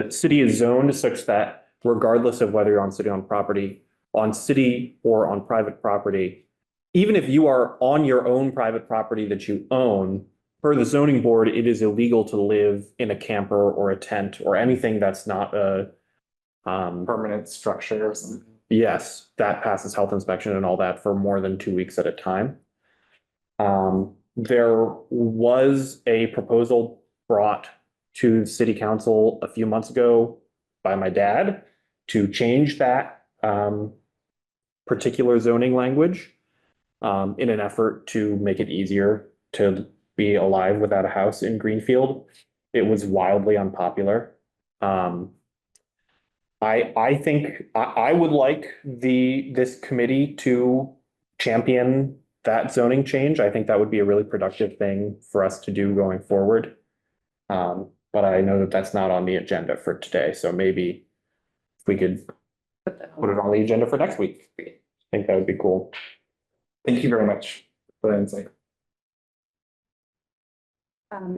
city is zoned such that regardless of whether you're on city or on private property, even if you are on your own private property that you own, per the zoning board, it is illegal to live in a camper or a tent or anything that's not a Permanent structure or something. yes, that passes health inspection and all that for more than 2 weeks at a time. There was a proposal brought to city council a few months ago by my dad to change that particular zoning language in an effort to make it easier to be alive without a house in Greenfield. It was wildly unpopular. I think I would like this committee to champion that zoning change. I think that would be a really productive thing for us to do going forward. But I know that that's not on the agenda for today, so maybe if we could put it on the agenda for next week. I think that would be cool. Thank you very much for that insight.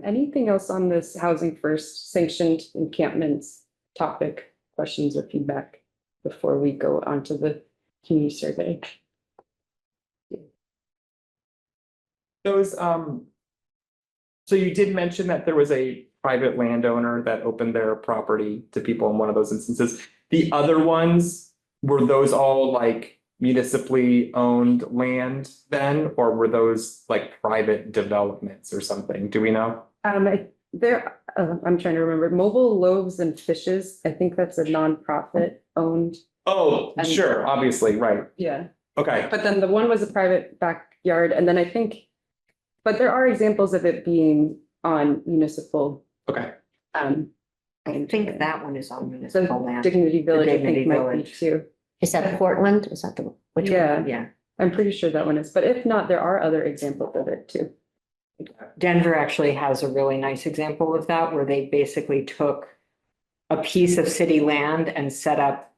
Anything else on this housing first sanctioned encampments topic, questions or feedback before we go on to the community survey? Those, so you did mention that there was a private landowner that opened their property to people in one of those instances. The other ones, were those all like municipally owned land then, or were those like private developments or something? Do we know? I'm trying to remember, Mobile Loaves and Fishes. I think that's a nonprofit owned. Oh, And- sure, obviously, right. Yeah. Okay, But then the one was a private backyard, and then I think, but there are examples of it being on municipal. okay. I think that one is on The municipal land. Dignity Village, I Dignity think might be Village. too. Is that Portland? Is that the, which one? Yeah, Yeah, I'm pretty sure that one is, but if not, there are other examples of it too. Denver actually has a really nice example of that where they basically took a piece of city land and set up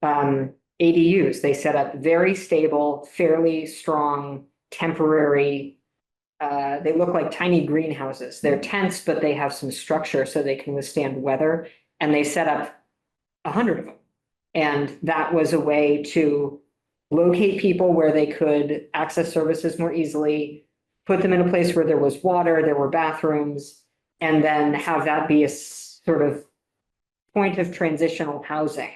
ADUs. They set up very stable, fairly strong, temporary. They look like tiny greenhouses. They're tents, but they have some structure so they can withstand weather. And they set up 100 of them. And that was a way to locate people where they could access services more easily, put them in a place where there was water, there were bathrooms, and then have that be a sort of point of transitional housing.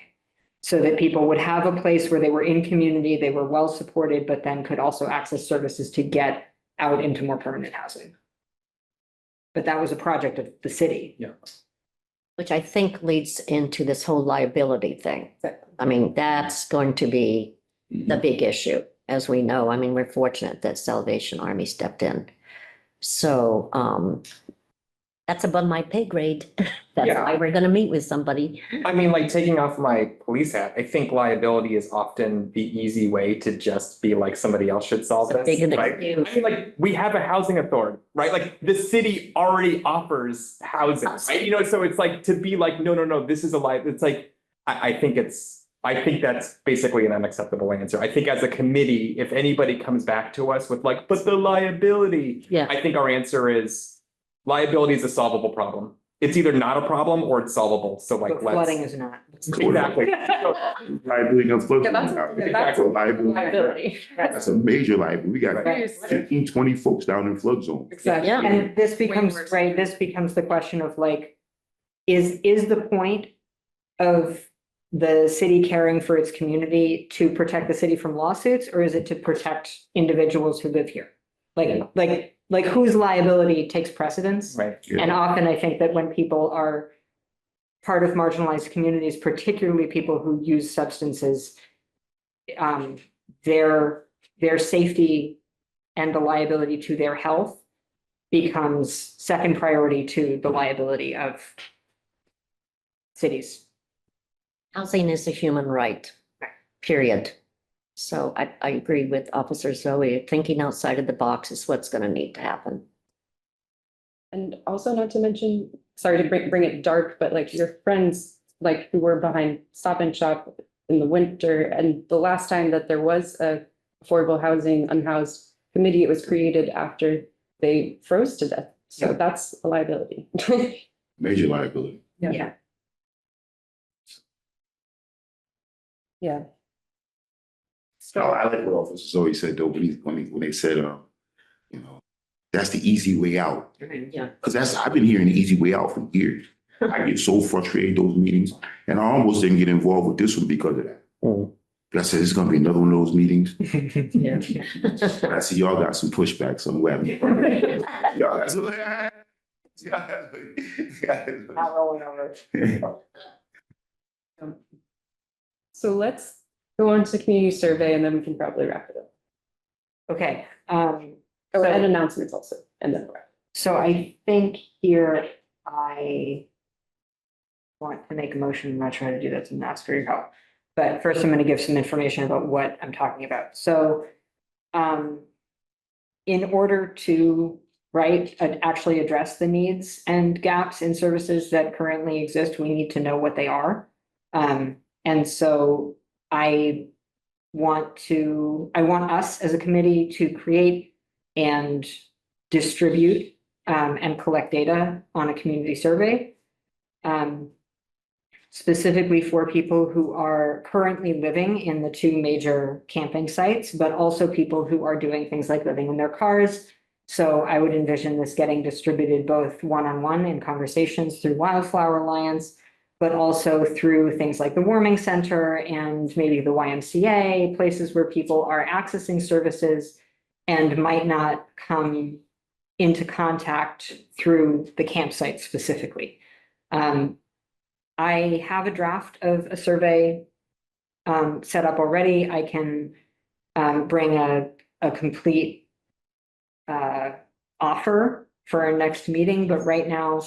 So that people would have a place where they were in community, they were well supported, but then could also access services to get out into more permanent housing. But that was a project of the city. Yeah. which I think leads into this whole liability thing. I mean, that's going to be the big issue, as we know. I mean, we're fortunate that Salvation Army stepped in. So that's above my pay grade. That's Yeah. why we're gonna meet with somebody. I mean, like taking off my police hat, I think liability is often the easy way to just be like, somebody else should solve It's a this, big right? excuse. I mean, like, we have a housing authority, right? Like, the city already offers housing, right? You know, so it's like, to be like, no, this is a lie, it's like, I think that's basically an unacceptable answer. I think as a committee, if anybody comes back to us with like, but the liability. Yeah. I think our answer is liability is a solvable problem. it's either not a problem or it's solvable. So like, But let's. flooding is not. Exactly. Liability and flood. Yeah, that's Exactly. Liability. liability. That's a major liability. We got Right. 15, 20 folks down in flood zone. Exactly. Yeah. And this becomes, worse. right, this becomes the question of like, is the point of the city caring for its community to protect the city from lawsuits, or is it to protect individuals who live here? Like whose liability takes precedence? Right. And often I think that when people are part of marginalized communities, particularly people who use substances, their safety and the liability to their health becomes second priority to the liability of cities. Housing is a human right, period. So I agree with Officer Zoe. Thinking outside of the box is what's going to need to happen. And also not to mention, sorry to bring it dark, but like your friends, like who were behind Stop and Shop in the winter, and the last time that there was a affordable housing unhoused committee, it was created after they froze to death. So Yeah. that's a liability. Major liability. Yeah. Yeah. Oh, So I like what Officer Zoe said though, when they said, you know, that's the easy way out. Yeah. Because I've been hearing the easy way out for years. I get so frustrated those meetings, and I almost didn't get involved with this one because of that. Mm. But I said, it's gonna be another one of those meetings. Yeah. I see y'all got some pushback somewhere. Y'all got some. Not rolling over. so let's go on to community survey and then we can probably wrap it up. Okay, Oh, and announcements also, and then wrap. so I think here I want to make a motion. I'm not trying to do that and ask for your help. But first I'm going to give some information about what I'm talking about. So in order to actually address the needs and gaps in services that currently exist, we need to know what they are. And so I want us as a committee to create and distribute and collect data on a community survey. Specifically for people who are currently living in the two major camping sites, but also people who are doing things like living in their cars. So I would envision this getting distributed both one-on-one in conversations through Wildflower Alliance, but also through things like the Warming Center and maybe the YMCA, places where people are accessing services and might not come into contact through the campsite specifically. I have a draft of a survey set up already. I can bring a complete offer for our next meeting, but right now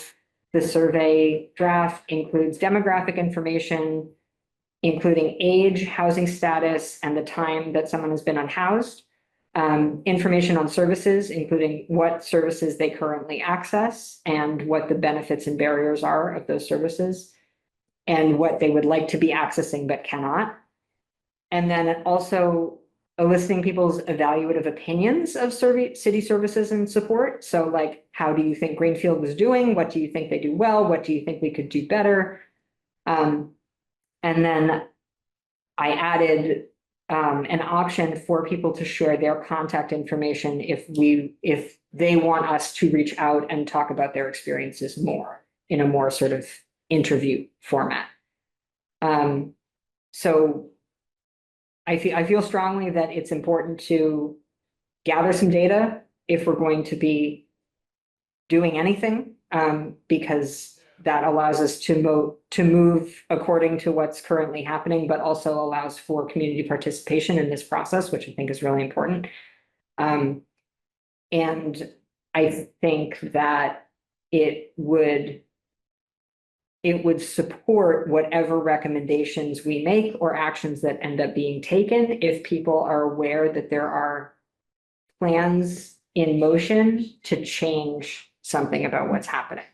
the survey draft includes demographic information, including age, housing status, and the time that someone has been unhoused. Information on services, including what services they currently access and what the benefits and barriers are of those services, and what they would like to be accessing but cannot. And then also eliciting people's evaluative opinions of city services and support. So like, how do you think Greenfield is doing? What do you think they do well? What do you think we could do better? And then I added an option for people to share their contact information if they want us to reach out and talk about their experiences more in a more sort of interview format. So I feel strongly that it's important to gather some data if we're going to be doing anything, because that allows us to move according to what's currently happening, but also allows for community participation in this process, which I think is really important. And I think that it would support whatever recommendations we make or actions that end up being taken if people are aware that there are plans in motion to change something about what's happening.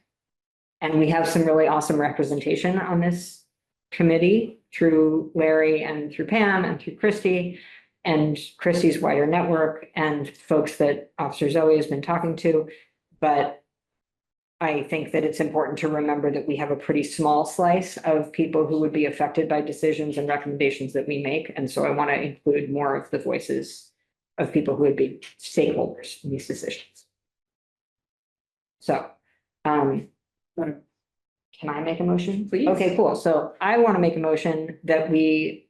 And we have some really awesome representation on this committee through Larry and through Pam and through Christy and Christy's wider network and folks that Officer Zoe has been talking to. But I think that it's important to remember that we have a pretty small slice of people who would be affected by decisions and recommendations that we make. And so I want to include more of the voices of people who would be stakeholders in these decisions. So, can I make a motion? Please. Okay, cool. So I want to make a motion that I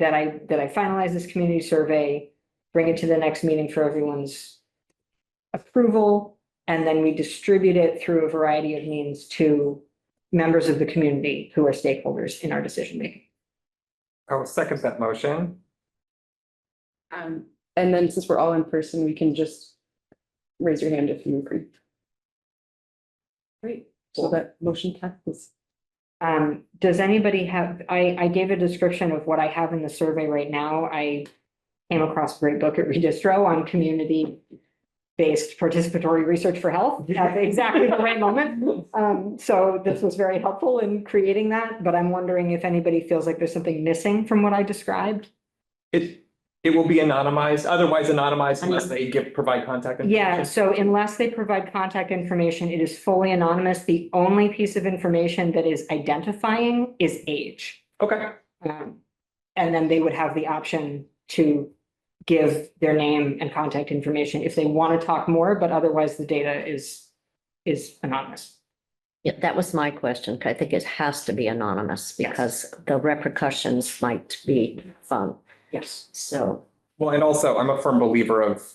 finalize this community survey, bring it to the next meeting for everyone's approval, and then we distribute it through a variety of means to members of the community who are stakeholders in our decision making. I will second that motion. And then since we're all in person, we can just raise your hand if you agree. Great, so that motion passes. Does anybody have, I gave a description of what I have in the survey right now. I came across a great book at Redistro on community-based participatory research for health at exactly the right moment. So this was very helpful in creating that, but I'm wondering if anybody feels like there's something missing from what I described. It will be anonymized, otherwise anonymized unless they provide contact information. Yeah, so unless they provide contact information, it is fully anonymous. The only piece of information that is identifying is age. Okay, And then they would have the option to give their name and contact information if they want to talk more, but otherwise the data is anonymous. Yeah, that was my question. I think it has to be anonymous Yes. because the repercussions might be fun. Yes. So, well, and also I'm a firm believer of,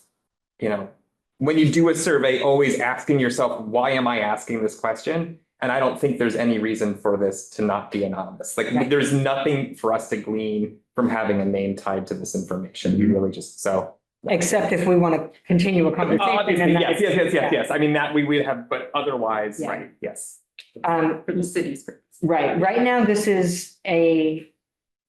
when you do a survey, always asking yourself, why am I asking this question? And I don't think there's any reason for this to not be anonymous. Like, Right. there's nothing for us to glean from having a name tied to this information. You really just, so. Except if we want to continue a conversation. Obviously, and yes, that's- yes. I mean, that we would have, but otherwise, Yeah. right, yes. For the city's purpose. Right, right now, this is an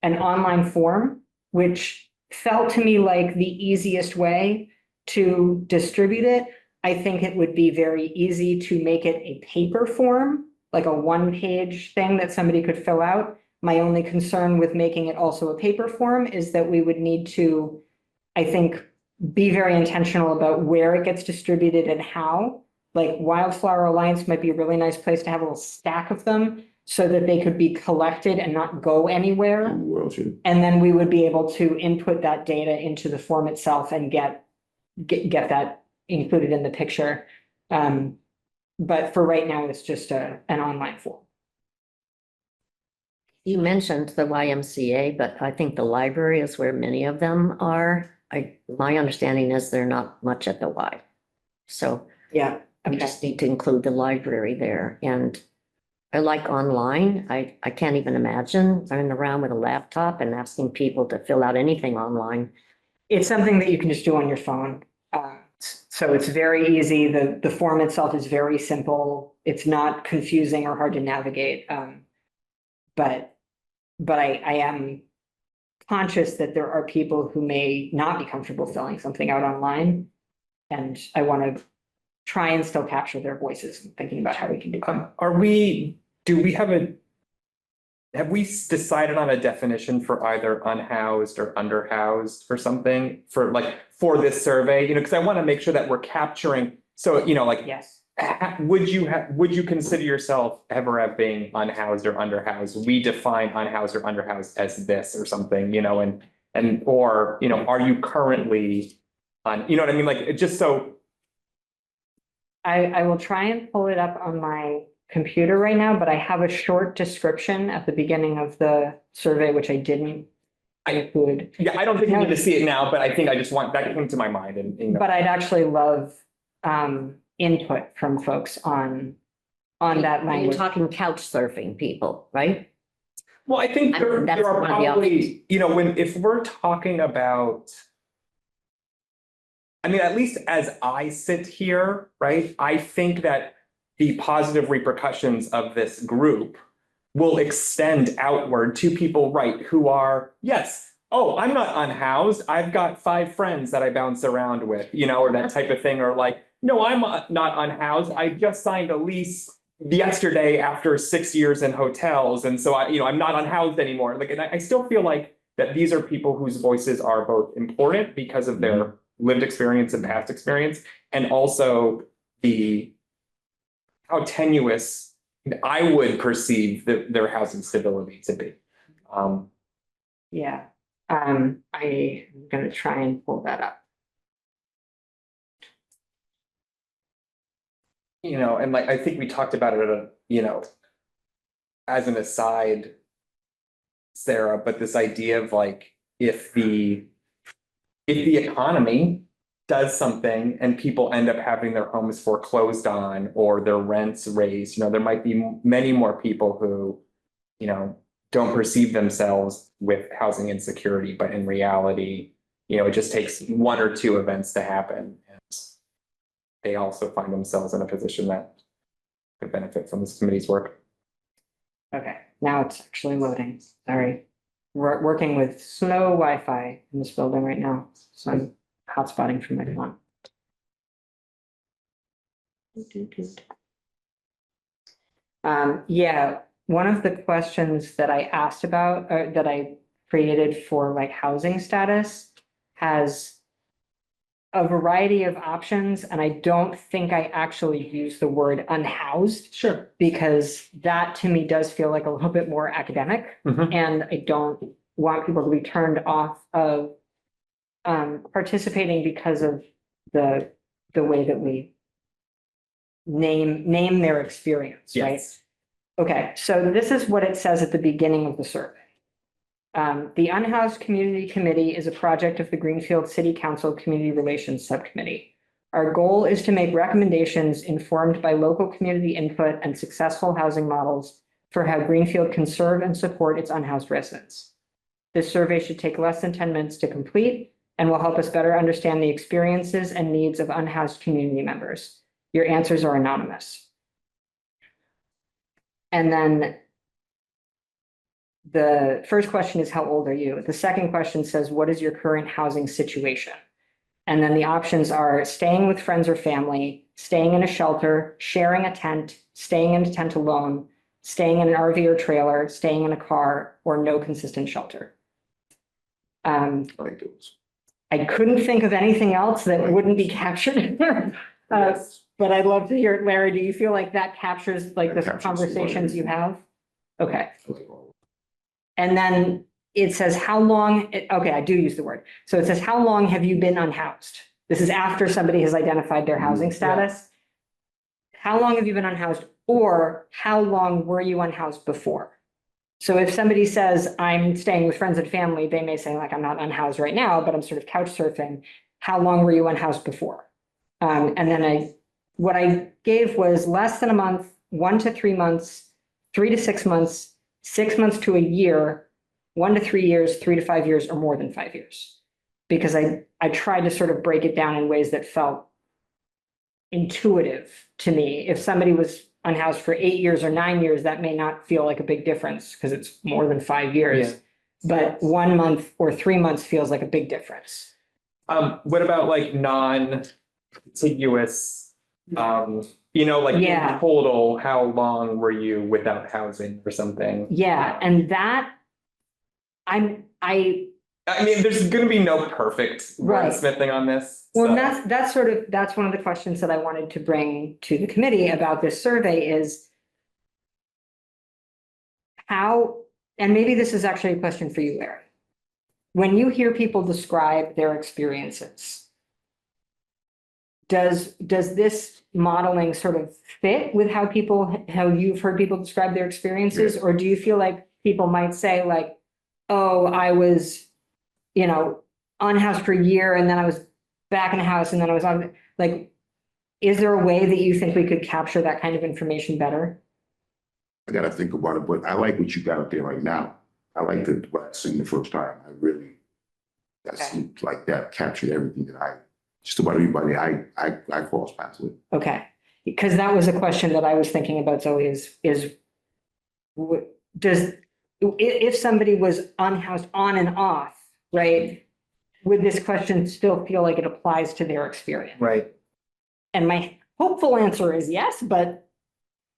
online form, which felt to me like the easiest way to distribute it. I think it would be very easy to make it a paper form, like a one-page thing that somebody could fill out. My only concern with making it also a paper form is that we would need to, I think, be very intentional about where it gets distributed and how. Like Wildflower Alliance might be a really nice place to have a little stack of them so that they could be collected and not go anywhere. Well, sure. And then we would be able to input that data into the form itself and get that included in the picture. But for right now, it's just an online form. you mentioned the YMCA, but I think the library is where many of them are. My understanding is they're not much at the Y. So Yeah. we just need to include the library there. And I like online. I can't even imagine running around with a laptop and asking people to fill out anything online. It's something that you can just do on your phone. So it's very easy. The form itself is very simple. It's not confusing or hard to navigate. But I am conscious that there are people who may not be comfortable filling something out online. And I want to try and still capture their voices and thinking about how we can do that. Have we decided on a definition for either unhoused or underhoused or something for this survey? Because I want to make sure that we're capturing, so, Yes. would you consider yourself ever as being unhoused or underhoused? We define unhoused or underhoused as this or something, or are you currently on, you know what I mean? Like, just so. I will try and pull it up on my computer right now, but I have a short description at the beginning of the survey, which I didn't include. Yeah, I don't think you need to see it now, but I think I just want, that came to my mind and. But I'd actually love input from folks on that You're language. talking couch surfing people, right? Well, I think there That's are one of the probably, if we're talking about. I mean, at least as I sit here, right, I think that the positive repercussions of this group will extend outward to people, right, who are, yes, oh, I'm not unhoused. I've got 5 friends that I bounce around with, or that type of thing, or like, no, I'm not unhoused. I just signed a lease yesterday after 6 years in hotels. And so I'm not unhoused anymore. Like, and I still feel like that these are people whose voices are both important because of their lived experience and past experience, and also the how tenuous I would perceive their housing stability to be. Yeah, I'm gonna try and pull that up. You know, and like, I think we talked about it, you know, as an aside, Sarah, but this idea of like, if the economy does something and people end up having their homes foreclosed on or their rents raised, you know, there might be many more people who, you know, don't perceive themselves with housing insecurity, but in reality, you know, it just takes one or two events to happen. And they also find themselves in a position that could benefit from this committee's work. Okay, now it's actually loading. Sorry. We're working with slow Wi-Fi in this building right now, so I'm hotspotting from my phone. Yeah, one of the questions that I asked about, or that I created for like housing status has a variety of options, and I don't think I actually use the word unhoused. Sure. Because that to me does feel like a little bit more academic. Mhm. And I don't want people to be turned off of participating because of the way that we name their experience, right? Yes. Okay, so this is what it says at the beginning of the survey. The Unhoused Community Committee is a project of the Greenfield City Council Community Relations Subcommittee. Our goal is to make recommendations informed by local community input and successful housing models for how Greenfield can serve and support its unhoused residents. This survey should take less than 10 minutes to complete and will help us better understand the experiences and needs of unhoused community members. Your answers are anonymous. And then the first question is, how old are you? The second question says, what is your current housing situation? And then the options are staying with friends or family, staying in a shelter, sharing a tent, staying in a tent alone, staying in an RV or trailer, staying in a car, or no consistent shelter. I like those. I couldn't think of anything else that wouldn't be captured in there. But I'd love to hear it. Larry, do you feel like that captures like the That captures conversations what I- you have? Okay. I like all And then it says, how long, okay, I do use the word. So it says, how long have you been unhoused? This is after somebody has identified their housing status. How long have you been unhoused, or how long were you unhoused before? So if somebody says, I'm staying with friends and family, they may say like, I'm not unhoused right now, but I'm sort of couch surfing. How long were you unhoused before? And then what I gave was less than a month, 1 to 3 months, 3 to 6 months, 6 months to a year, 1 to 3 years, 3 to 5 years, or more than 5 years. Because I tried to sort of break it down in ways that felt intuitive to me. If somebody was unhoused for 8 years or 9 years, that may not feel like a big difference because it's more than 5 years. Yeah. But 1 month or 3 months feels like a big difference. What about like non-contiguous, you know, like Yeah. in total, how long were you without housing or something? Yeah, and that I mean, there's gonna be no perfect Right. wordsmithing on this. well, so- that's one of the questions that I wanted to bring to the committee about this survey is how, and maybe this is actually a question for you, Larry. When you hear people describe their experiences, does this modeling sort of fit with how you've heard people describe their experiences? Yes. Or do you feel like people might say like, oh, I was, unhoused for a year and then I was back in a house and then I was on, like, is there a way that you think we could capture that kind of information better? I gotta think about it, but I like what you got up there right now. I like what I seen the first time. That Okay. seemed like that captured everything that just about everybody I cross paths with. Okay, because that was a question that I was thinking about, Zoe, if somebody was unhoused on and off, right? Would this question still feel like it applies to their experience? Right. And my hopeful answer is yes, but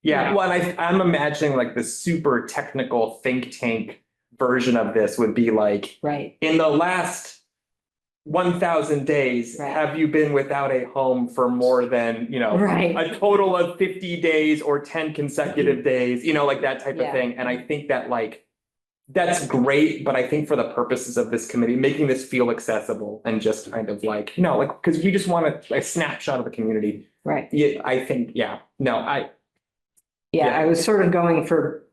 Yeah, Yeah. well, I'm imagining like the super technical think tank version of this would be like, right, in the last 1,000 days, Right. have you been without a home for more than, Right. a total of 50 days or 10 consecutive days, like that type of Yeah. thing. And I think that that's great, but I think for the purposes of this committee, making this feel accessible and just kind of because you just want a snapshot of the community. Right. Yeah, I think, yeah, no, Yeah, Yeah. I was sort of going for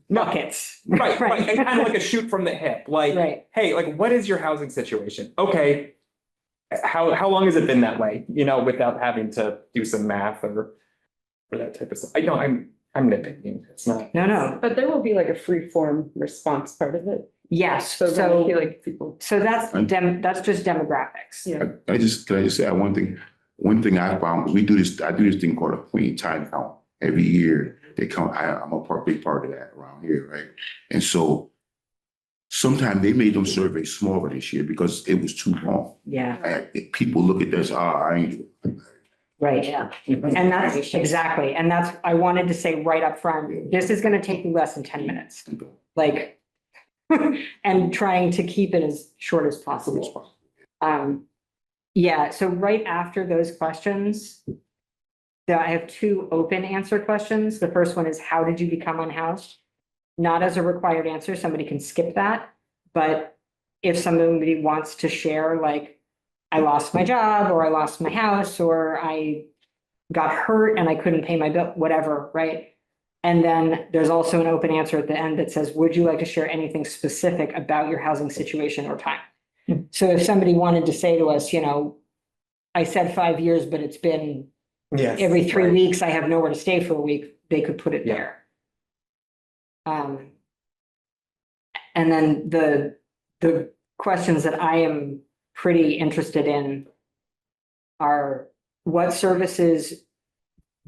buckets. right, and kind of like a shoot from the hip, Right. hey, what is your housing situation? Okay. How long has it been that way, without having to do some math or that type of stuff? I know I'm nitpicking, it's not. No. But there will be like a free form response part of it. Yes, So then I feel so, like people, that's just demographics. yeah. Can I just add one thing? One thing I found, I do this thing called a queen time count. Every year they come, I'm a big part of that around here, right? And so sometimes they made them surveys smaller this year because it was too long. Yeah, People look at this, I ain't. right. Yeah. And that's exactly, and that's, I wanted to say right up front, this is gonna take you less than 10 minutes, and trying to keep it as short as possible. Yeah, so right after those questions, I have two open answer questions. The first one is, how did you become unhoused? Not as a required answer, somebody can skip that, but if somebody wants to share, I lost my job, or I lost my house, or I got hurt and I couldn't pay my bill, whatever, right? And then there's also an open answer at the end that says, would you like to share anything specific about your housing situation or time? So if somebody wanted to say to us, I said 5 years, but it's been Yes. every 3 right. weeks, I have nowhere to stay for a week, they could put it Yeah. there. And then the questions that I am pretty interested in are, what services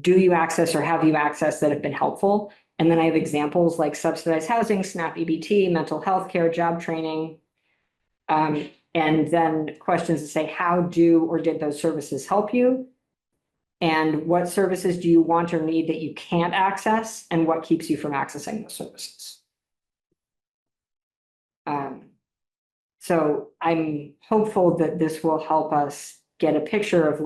do you access or have you accessed that have been helpful? And then I have examples like subsidized housing, SNAP EBT, mental health care, job training. And then questions that say, how do or did those services help you? And what services do you want or need that you can't access? And what keeps you from accessing those services? So I'm hopeful that this will help us get a picture of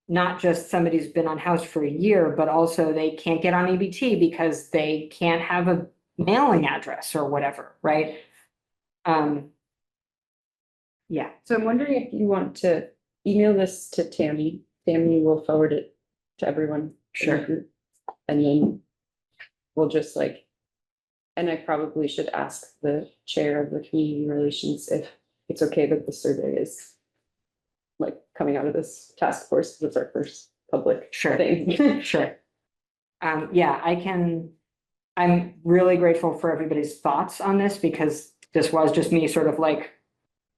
not just somebody's been unhoused for a year, but also they can't get on EBT because they can't have a mailing address or whatever, right? Yeah, So I'm wondering if you want to email this to Tammy. Tammy will forward it to everyone. in the Sure. group. And then we'll just and I probably should ask the chair of the community relations if it's okay that the survey is coming out of this task force, because it's our first public Sure. thing. Sure. Yeah, I'm really grateful for everybody's thoughts on this, because this was just me sort of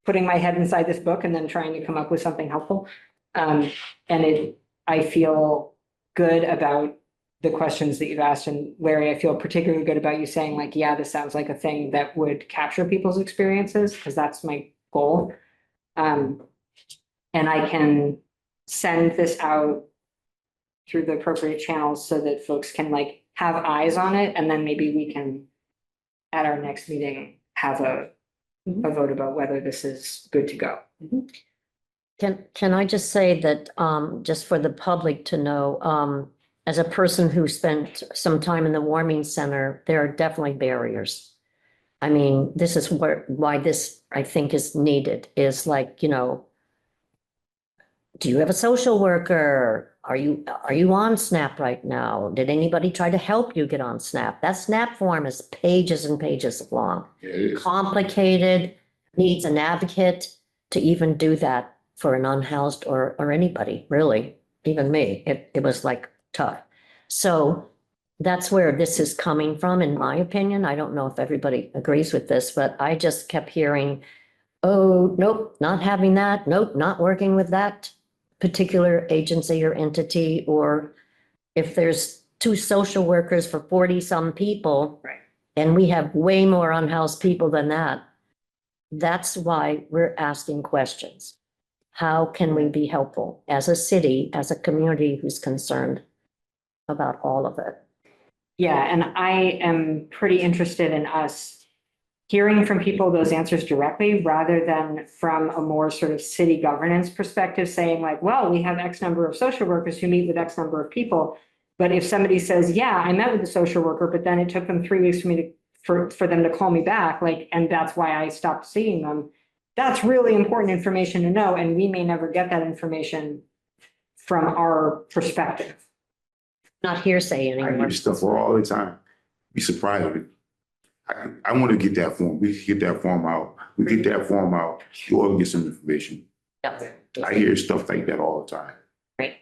putting my head inside this book and then trying to come up with something helpful. I feel good about the questions that you've asked. And Larry, I feel particularly good about you saying yeah, this sounds like a thing that would capture people's experiences, because that's my goal. And I can send this out through the appropriate channels so that folks can have eyes on it. And then maybe we can, at our next meeting, have a vote about whether this is good to go. Can I just say that, just for the public to know, as a person who spent some time in the warming center, there are definitely barriers. I mean, this is why this, I think, is needed, is do you have a social worker? Are you on SNAP right now? Did anybody try to help you get on SNAP? That SNAP form is pages and pages long. Yeah, it is. Complicated, needs an advocate to even do that for an unhoused or anybody, really, even me. It was tough. So that's where this is coming from, in my opinion. I don't know if everybody agrees with this, but I just kept hearing, oh, nope, not having that. Nope, not working with that particular agency or entity. Or if there's 2 social workers for 40 some people. Right. And we have way more unhoused people than that. That's why we're asking questions. How can we be helpful as a city, as a community who's concerned about all of it? Yeah, and I am pretty interested in us hearing from people those answers directly rather than from a more sort of city governance perspective, saying like, well, we have X number of social workers who meet with X number of people. But if somebody says, yeah, I met with the social worker, but then it took them 3 weeks for me to, for them to call me back, like, and that's why I stopped seeing them. That's really important information to know, and we may never get that information from our perspective. Not hearsay I anymore. hear stuff all the time. Be surprised with it. I want to get that form. We get that form out. We get that form out. You all get some information. Yep. I hear stuff like that all the time. Right.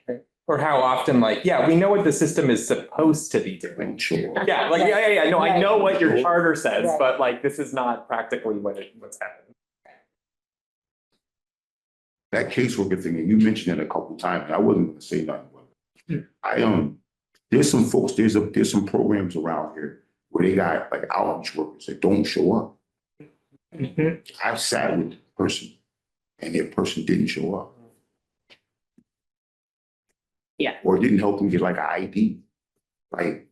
Or how often, like, yeah, we know what the system is supposed to be doing. Don't show up. Yeah, like, yeah, no, I know what your charter says, Right. but like, this is not practically what's happening. That caseworker thing, and you mentioned it a couple times. I wasn't going to say nothing. But there's some folks. There's some programs around here where they got like outreach workers that don't show up. I've sat with the person, and that person didn't show up. Yeah. Or didn't help them get like an ID. Like,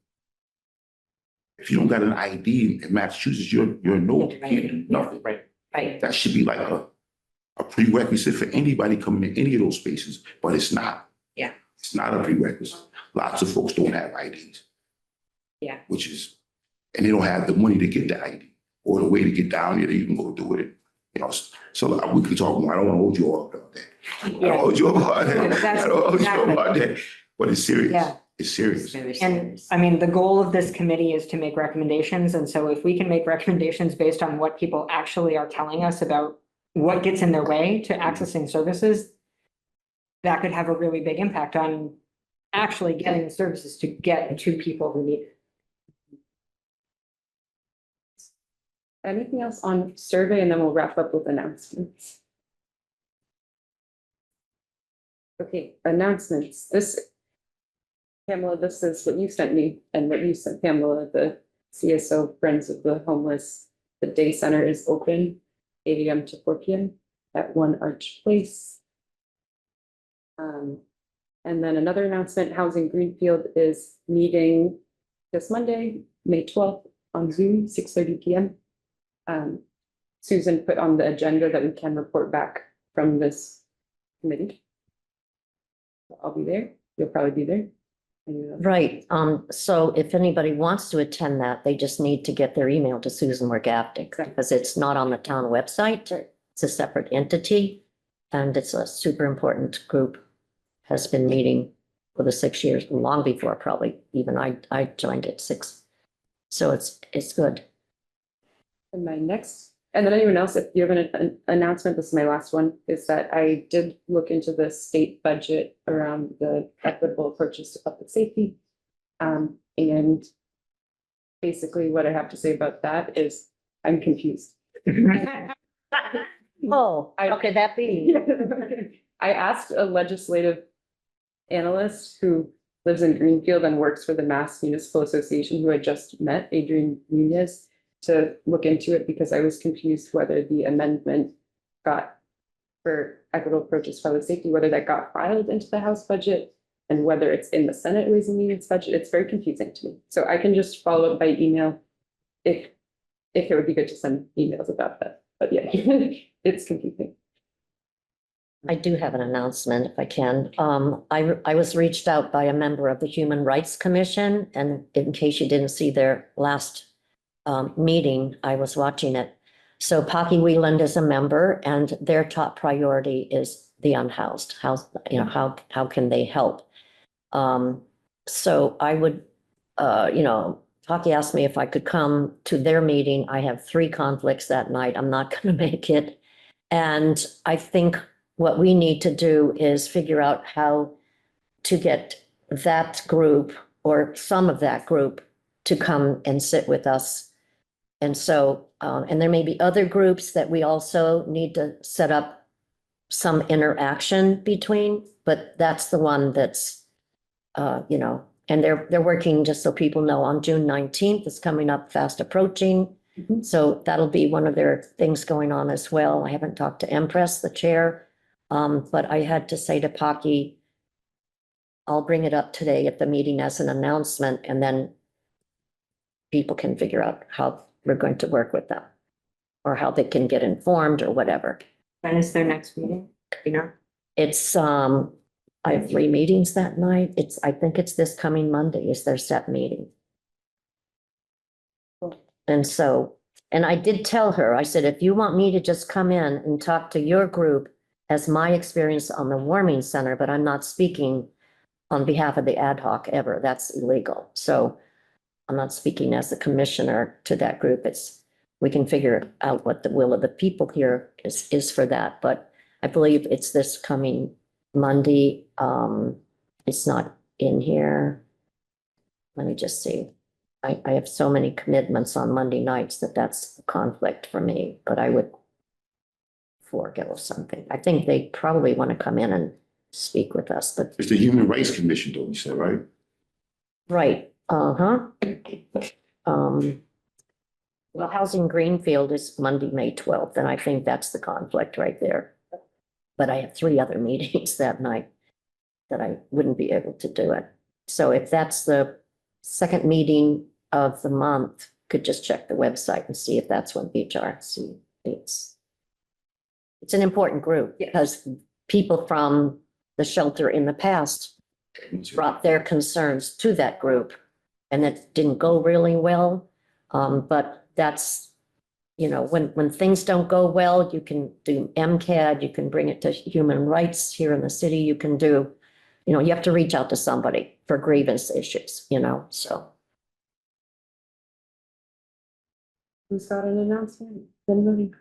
if you don't got an ID in Massachusetts, you're no, you can't do nothing. Right. Right. That should be like a prerequisite for anybody coming to any of those spaces, but it's not. Yeah. It's not a prerequisite. Lots of folks don't have IDs. Yeah. Which is, and they don't have the money to get the ID or the way to get down there that you can go do it. You know, so we can talk more. I don't want to hold you all about that. I don't hold you about that. That's I don't hold you exactly. about that. But it's serious. Yeah. It's serious. And I mean, the goal of this committee is to make recommendations. And so if we can make recommendations based on what people actually are telling us about what gets in their way to accessing services, that could have a really big impact on actually getting the services to get to people who need it. Anything else on survey, and then we'll wrap up with announcements. Okay, announcements. Pamela, this is what you sent me and what you sent Pamela, the CSO Friends of the Homeless. The day center is open 8 a.m. to 4 p.m. at 1 Arch Place. And then another announcement, Housing Greenfield is meeting this Monday, May 12th on Zoom, 6:30 p.m. Susan put on the agenda that we can report back from this committee. I'll be there. You'll probably be there. Right. So if anybody wants to attend that, they just need to get their email to Susan Morgaptic Exactly. because it's not on the town website. It's a separate entity and it's a super important group. Has been meeting for the 6 years, long before probably even I joined at 6. So it's good. And my next, and then anyone else, if you have an announcement, this is my last one, is that I did look into the state budget around the equitable approaches to public safety. And basically what I have to say about that is I'm confused. Oh, how could that be? I asked a legislative analyst who lives in Greenfield and works for the Mass Municipal Association, who I just met, Adrian Nunez, to look into it because I was confused whether the amendment got for equitable approaches to public safety, whether that got filed into the House budget and whether it's in the Senate Ways and Means budget. It's very confusing to me. So I can just follow up by email if it would be good to send emails about that. But yeah, it's confusing. I do have an announcement if I can. I was reached out by a member of the Human Rights Commission, and in case you didn't see their last meeting, I was watching it. So Pocky Wieland is a member and their top priority is the unhoused. How can they help? So I would, Pocky asked me if I could come to their meeting. I have 3 conflicts that night. I'm not going to make it. And I think what we need to do is figure out how to get that group or some of that group to come and sit with us. And so, and there may be other groups that we also need to set up some interaction between, but that's the one that's, and they're working, just so people know, on June 19th. It's coming up fast approaching. Mhm. So that'll be one of their things going on as well. I haven't talked to Empress, the chair, but I had to say to Pocky, I'll bring it up today at the meeting as an announcement, and then people can figure out how we're going to work with them. or how they can get informed or whatever. When is their next meeting? You know? It's, I have 3 meetings that night. I think it's this coming Monday is their set meeting. And so, and I did tell her, I said, if you want me to just come in and talk to your group as my experience on the warming center, but I'm not speaking on behalf of the ad hoc ever, that's illegal. So I'm not speaking as the commissioner to that group. We can figure out what the will of the people here is for that, but I believe it's this coming Monday. It's not in here. Let me just see. I have so many commitments on Monday nights that's a conflict for me, but I would forego something. I think they probably want to come in and speak with us, but It's the Human Rights Commission, though, you said, right? right, well, Housing Greenfield is Monday, May 12th, and I think that's the conflict right there. But I have 3 other meetings that night that I wouldn't be able to do it. So if that's the second meeting of the month, could just check the website and see if that's when HRC meets. It's an important group because people from the shelter in the past brought their concerns to that group, and it didn't go really well. But that's, when things don't go well, you can do MCAD, you can bring it to human rights here in the city, you can do, you have to reach out to somebody for grievance issues, so. Who's got an announcement? Anybody?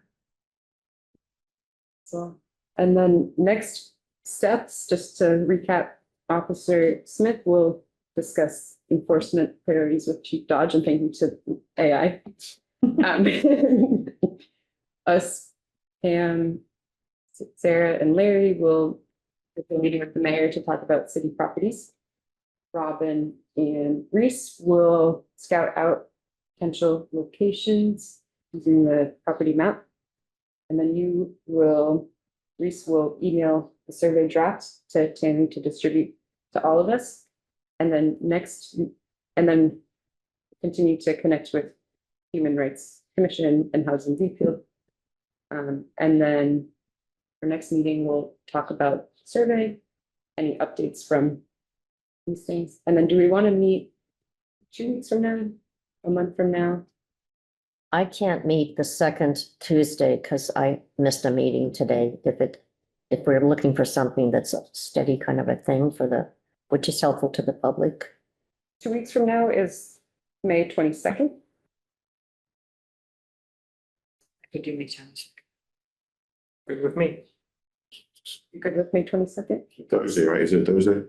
So, and then next steps, just to recap, Officer Smith will discuss enforcement priorities with Chief Dodge, and thank you to AI. Us, Pam, Sarah, and Larry will have a meeting with the mayor to talk about city properties. Robin and Reese will scout out potential locations using the property map. And then Reese will email the survey drafts to Tammy to distribute to all of us. And then continue to connect with Human Rights Commission and Housing Greenfield. And then our next meeting, we'll talk about survey, any updates from these things. And then do we want to meet 2 weeks from now, a month from now? I can't meet the second Tuesday because I missed a meeting today. If we're looking for something that's a steady kind of a thing which is helpful to the public. 2 weeks from now is May 22nd. Could do me challenge. Good with me. You good with May 22nd? Thursday, right? Is it Thursday?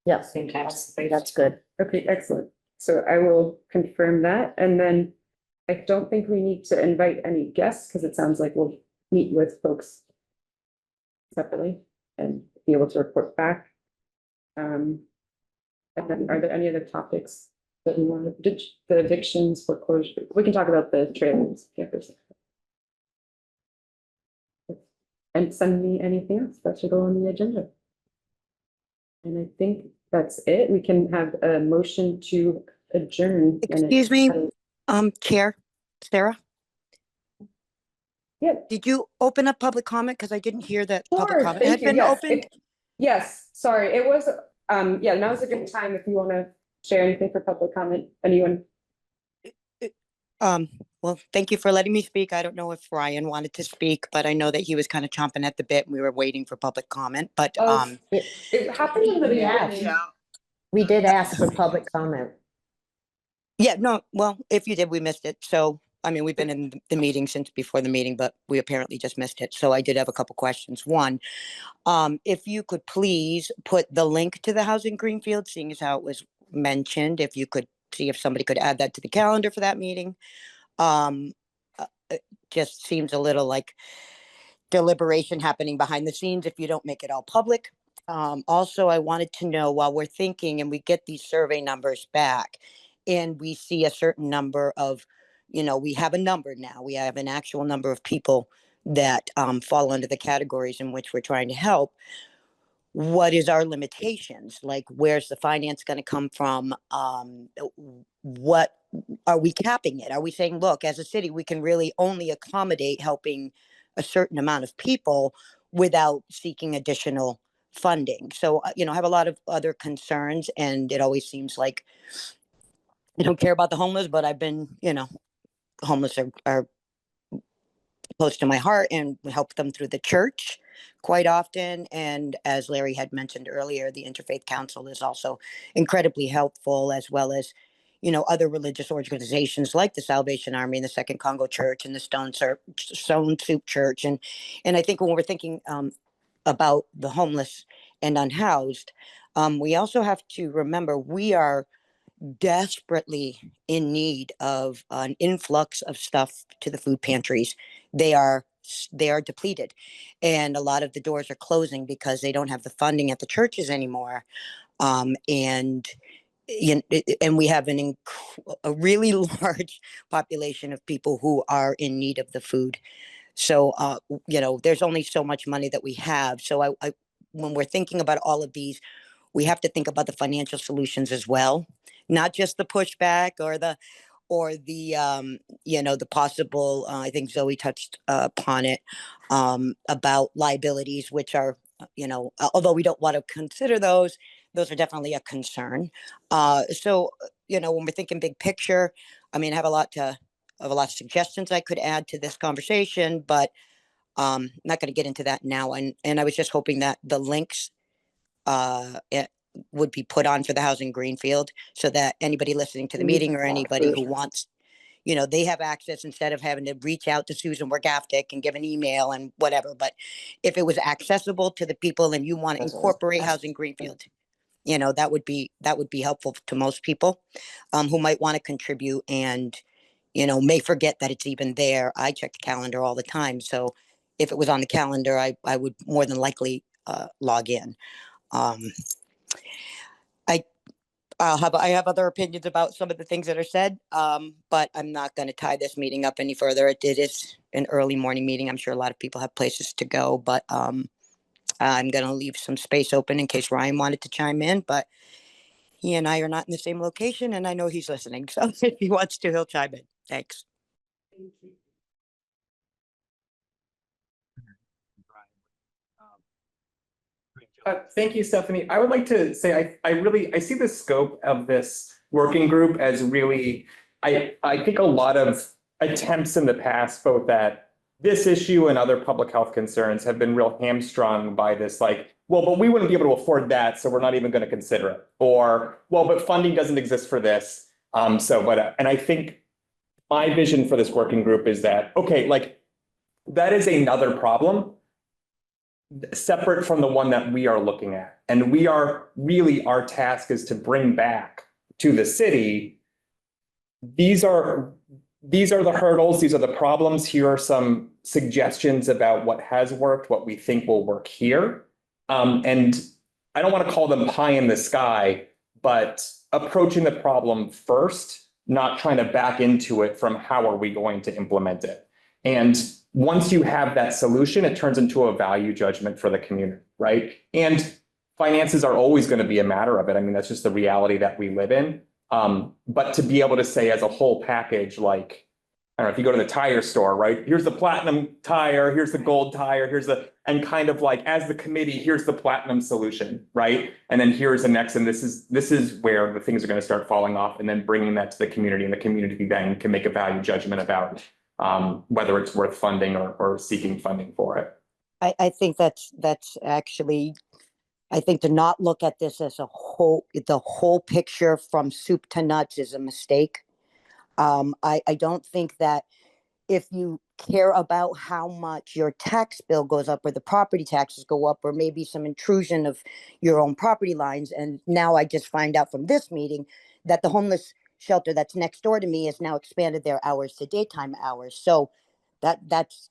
Yeah, Same time. that's good. Okay, excellent. So I will confirm that. And then I don't think we need to invite any guests because it sounds like we'll meet with folks separately and be able to report back. And then are there any other topics that we want to, the evictions, foreclosure? We can talk about the trailers, campers. And send me anything else that should go on the agenda. And I think that's it. We can have a motion to adjourn. Excuse me, Chair, Sarah, Yeah, did you open up public comment? Because I didn't hear that public sure. comment Thank had you. been Yes, opened. yes, sorry. It was, yeah, now's a good time if you want to share anything for public comment. Anyone? Well, thank you for letting me speak. I don't know if Ryan wanted to speak, but I know that he was kind of chomping at the bit and we were waiting for public comment, but It happened in the beginning. We did ask for public comment. yeah, no, well, if you did, we missed it. So, I mean, we've been in the meeting since before the meeting, but we apparently just missed it. So I did have a couple questions. One, if you could please put the link to the Housing Greenfield, seeing as how it was mentioned, if you could see if somebody could add that to the calendar for that meeting. It just seems a little like deliberation happening behind the scenes if you don't make it all public. Also, I wanted to know, while we're thinking and we get these survey numbers back and we see a certain number of, we have a number now, we have an actual number of people that fall under the categories in which we're trying to help. What is our limitations? Like, where's the finance going to come from? What are we capping it? Are we saying, look, as a city, we can really only accommodate helping a certain amount of people without seeking additional funding? So, I have a lot of other concerns, and it always seems like I don't care about the homeless, but I've been, homeless are close to my heart, and we help them through the church quite often. And as Larry had mentioned earlier, the Interfaith Council is also incredibly helpful, as well as, other religious organizations like the Salvation Army and the Second Congo Church and the Stone Soup Church. And I think when we're thinking about the homeless and unhoused, we also have to remember we are desperately in need of an influx of stuff to the food pantries. They are depleted, and a lot of the doors are closing because they don't have the funding at the churches anymore. And and we have a really large population of people who are in need of the food. So there's only so much money that we have. So when we're thinking about all of these, we have to think about the financial solutions as well, not just the pushback or the possible, I think Zoe touched upon it, about liabilities, which are, although we don't want to consider those are definitely a concern. So when we're thinking big picture, I mean, I have a lot of suggestions I could add to this conversation, but not going to get into that now. And I was just hoping that the links it would be put on for the Housing Greenfield, so that anybody listening to the meeting or anybody who wants, they have access, instead of having to reach out to Susan Wargaftic and give an email and whatever. But if it was accessible to the people and you want to incorporate Housing Greenfield, that would be helpful to most people who might want to contribute and, may forget that it's even there. I check the calendar all the time. So if it was on the calendar, I would more than likely log in. I have other opinions about some of the things that are said, but I'm not going to tie this meeting up any further. It is an early morning meeting. I'm sure a lot of people have places to go, but I'm going to leave some space open in case Ryan wanted to chime in. But he and I are not in the same location, and I know he's listening. So if he wants to, he'll chime in. Thanks. Thank you, Stephanie. I would like to say I see the scope of this working group as really, I think a lot of attempts in the past, both at this issue and other public health concerns, have been real hamstrung by this, like, well, but we wouldn't be able to afford that, so we're not even going to consider it. Or, well, but funding doesn't exist for this. And I think my vision for this working group is that, okay, like, that is another problem separate from the one that we are looking at. And our task is to bring back to the city, these are the hurdles, these are the problems. Here are some suggestions about what has worked, what we think will work here. And I don't want to call them pie in the sky, but approaching the problem first, not trying to back into it from how are we going to implement it. And once you have that solution, it turns into a value judgment for the community, right? And finances are always going to be a matter of it. I mean, that's just the reality that we live in. But to be able to say as a whole package, like, I don't know, if you go to the tire store, right? Here's the platinum tire, here's the gold tire, and kind of like, as the committee, here's the platinum solution, right? And then here's the next, and this is where the things are going to start falling off, and then bringing that to the community, and the community then can make a value judgment about whether it's worth funding or seeking funding for it. I think that's actually, I think to not look at this as the whole picture from soup to nuts is a mistake. I don't think that if you care about how much your tax bill goes up or the property taxes go up, or maybe some intrusion of your own property lines. And now I just find out from this meeting that the homeless shelter that's next door to me has now expanded their hours to daytime hours. So that's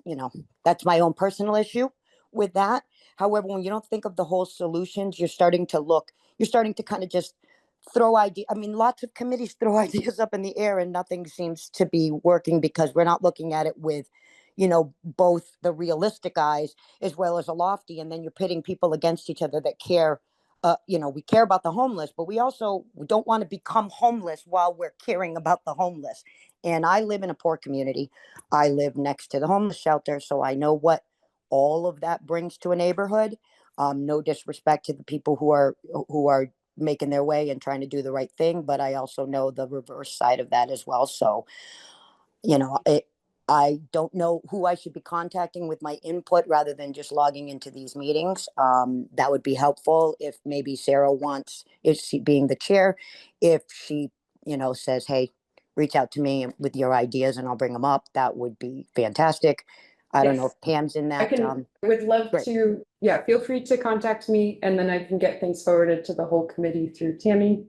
my own personal issue with that. However, when you don't think of the whole solutions, you're starting to kind of just throw ideas. I mean, lots of committees throw ideas up in the air and nothing seems to be working because we're not looking at it with, both the realistic eyes as well as a lofty. And then you're pitting people against each other that care we care about the homeless, but we don't want to become homeless while we're caring about the homeless. And I live in a poor community. I live next to the homeless shelter, so I know what all of that brings to a neighborhood. No disrespect to the people who are making their way and trying to do the right thing, but I also know the reverse side of that as well. So, I don't know who I should be contacting with my input rather than just logging into these meetings. That would be helpful if maybe Sarah wants, if she being the chair, if she, says, hey, reach out to me with your ideas and I'll bring them up. That would be fantastic. I don't know if Pam's in I that. can, I would love great. to, yeah, feel free to contact me and then I can get things forwarded to the whole committee through Tammy.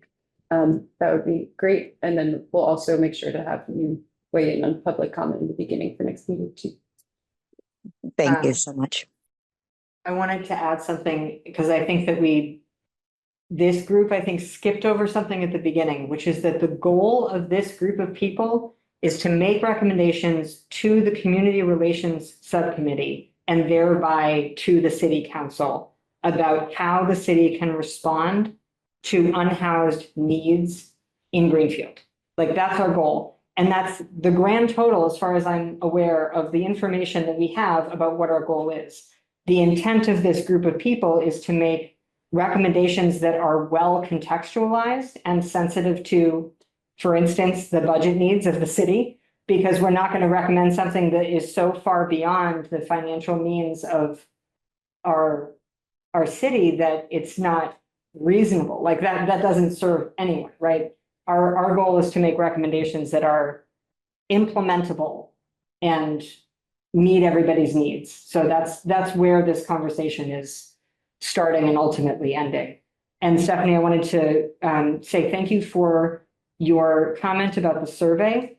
That would be great. And then we'll also make sure to have you weigh in on public comment in the beginning for next meeting too. Thank you so much. I wanted to add something because I think that this group, I think, skipped over something at the beginning, which is that the goal of this group of people is to make recommendations to the Community Relations Subcommittee and thereby to the City Council about how the city can respond to unhoused needs in Greenfield. Like, that's our goal. And that's the grand total, as far as I'm aware, of the information that we have about what our goal is. The intent of this group of people is to make recommendations that are well contextualized and sensitive to, for instance, the budget needs of the city, because we're not going to recommend something that is so far beyond the financial means of our city that it's not reasonable. Like that doesn't serve anyone, right? Our goal is to make recommendations that are implementable and meet everybody's needs. So that's where this conversation is starting and ultimately ending. And Stephanie, I wanted to say thank you for your comment about the survey.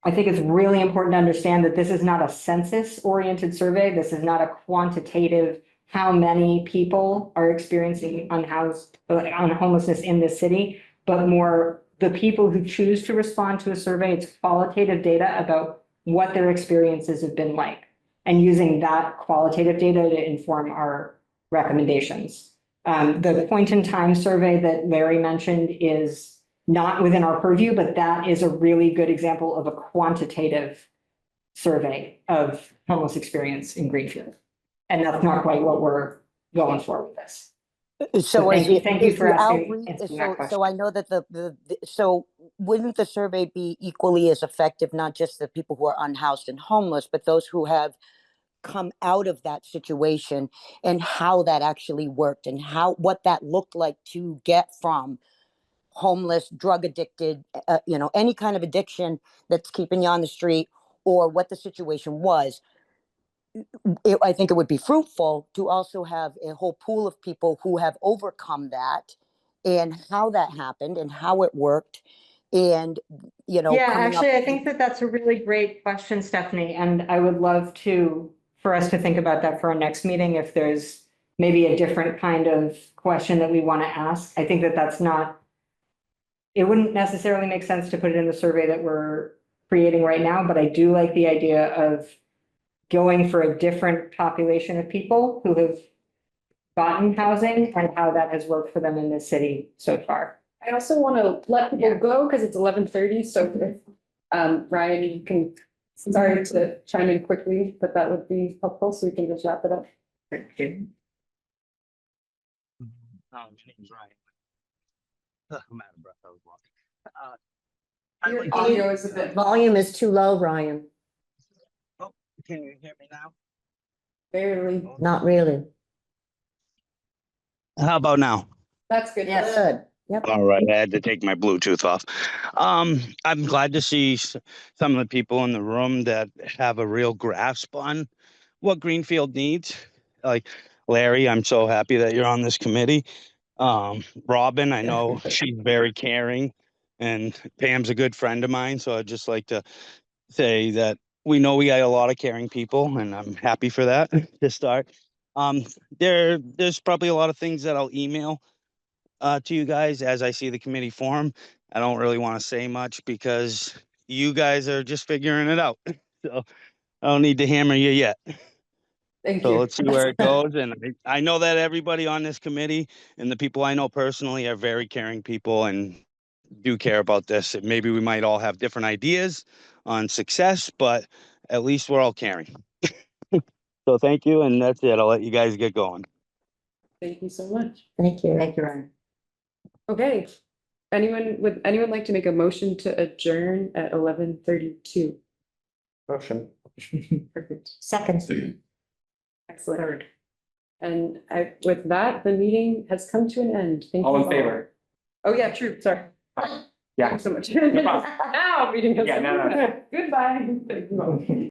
I think it's really important to understand that this is not a census-oriented survey. This is not a quantitative, how many people are experiencing homelessness in this city, but more the people who choose to respond to a survey. It's qualitative data about what their experiences have been like, and using that qualitative data to inform our recommendations. The point in time survey that Larry mentioned is not within our purview, but that is a really good example of a quantitative survey of homeless experience in Greenfield. And that's not quite what we're going for with this. So thank you for answering that question. So I know that so wouldn't the survey be equally as effective, not just the people who are unhoused and homeless, but those who have come out of that situation and how that actually worked and what that looked like to get from homeless, drug addicted, any kind of addiction that's keeping you on the street, or what the situation was. I think it would be fruitful to also have a whole pool of people who have overcome that and how that happened and how it worked. And, yeah, actually, I think that's a really great question, Stephanie. And I would love for us to think about that for our next meeting. If there's maybe a different kind of question that we want to ask, I think it wouldn't necessarily make sense to put it in the survey that we're creating right now, but I do like the idea of going for a different population of people who have gotten housing and how that has worked for them in this city so far. I also want to let people go because it's 11:30. So if Ryan, you can start to chime in quickly, but that would be helpful so we can just wrap it up. Thank you. My name's Ryan. I'm out of breath. I was walking. Your audio is a bit. Volume is too low, Ryan. Oh, can you hear me now? Barely. Not really. How about now? That's good. Yes. Good. Yep. All right, I had to take my Bluetooth off. I'm glad to see some of the people in the room that have a real grasp on what Greenfield needs. Like Larry, I'm so happy that you're on this committee. Robin, I know she's very caring, and Pam's a good friend of mine. So I'd just like to say that we know we got a lot of caring people, and I'm happy for that to start. There's probably a lot of things that I'll email to you guys as I see the committee form. I don't really want to say much because you guys are just figuring it out. So I don't need to hammer you yet. Thank So you. let's see where it goes. And I know that everybody on this committee and the people I know personally are very caring people and do care about this. And maybe we might all have different ideas on success, but at least we're all caring. So thank you. And that's it. I'll let you guys get going. Thank you so much. Thank you. Thank you, Ryan. Okay. Would anyone like to make a motion to adjourn at 11:32? Motion. Perfect. Second. Excellent. And with that, the meeting has come to an end. Thank you. All in favor? Oh, yeah, true. Sorry. Yeah. Thanks so much. problem. Now meeting has. Yeah, no. Goodbye. Thank you all.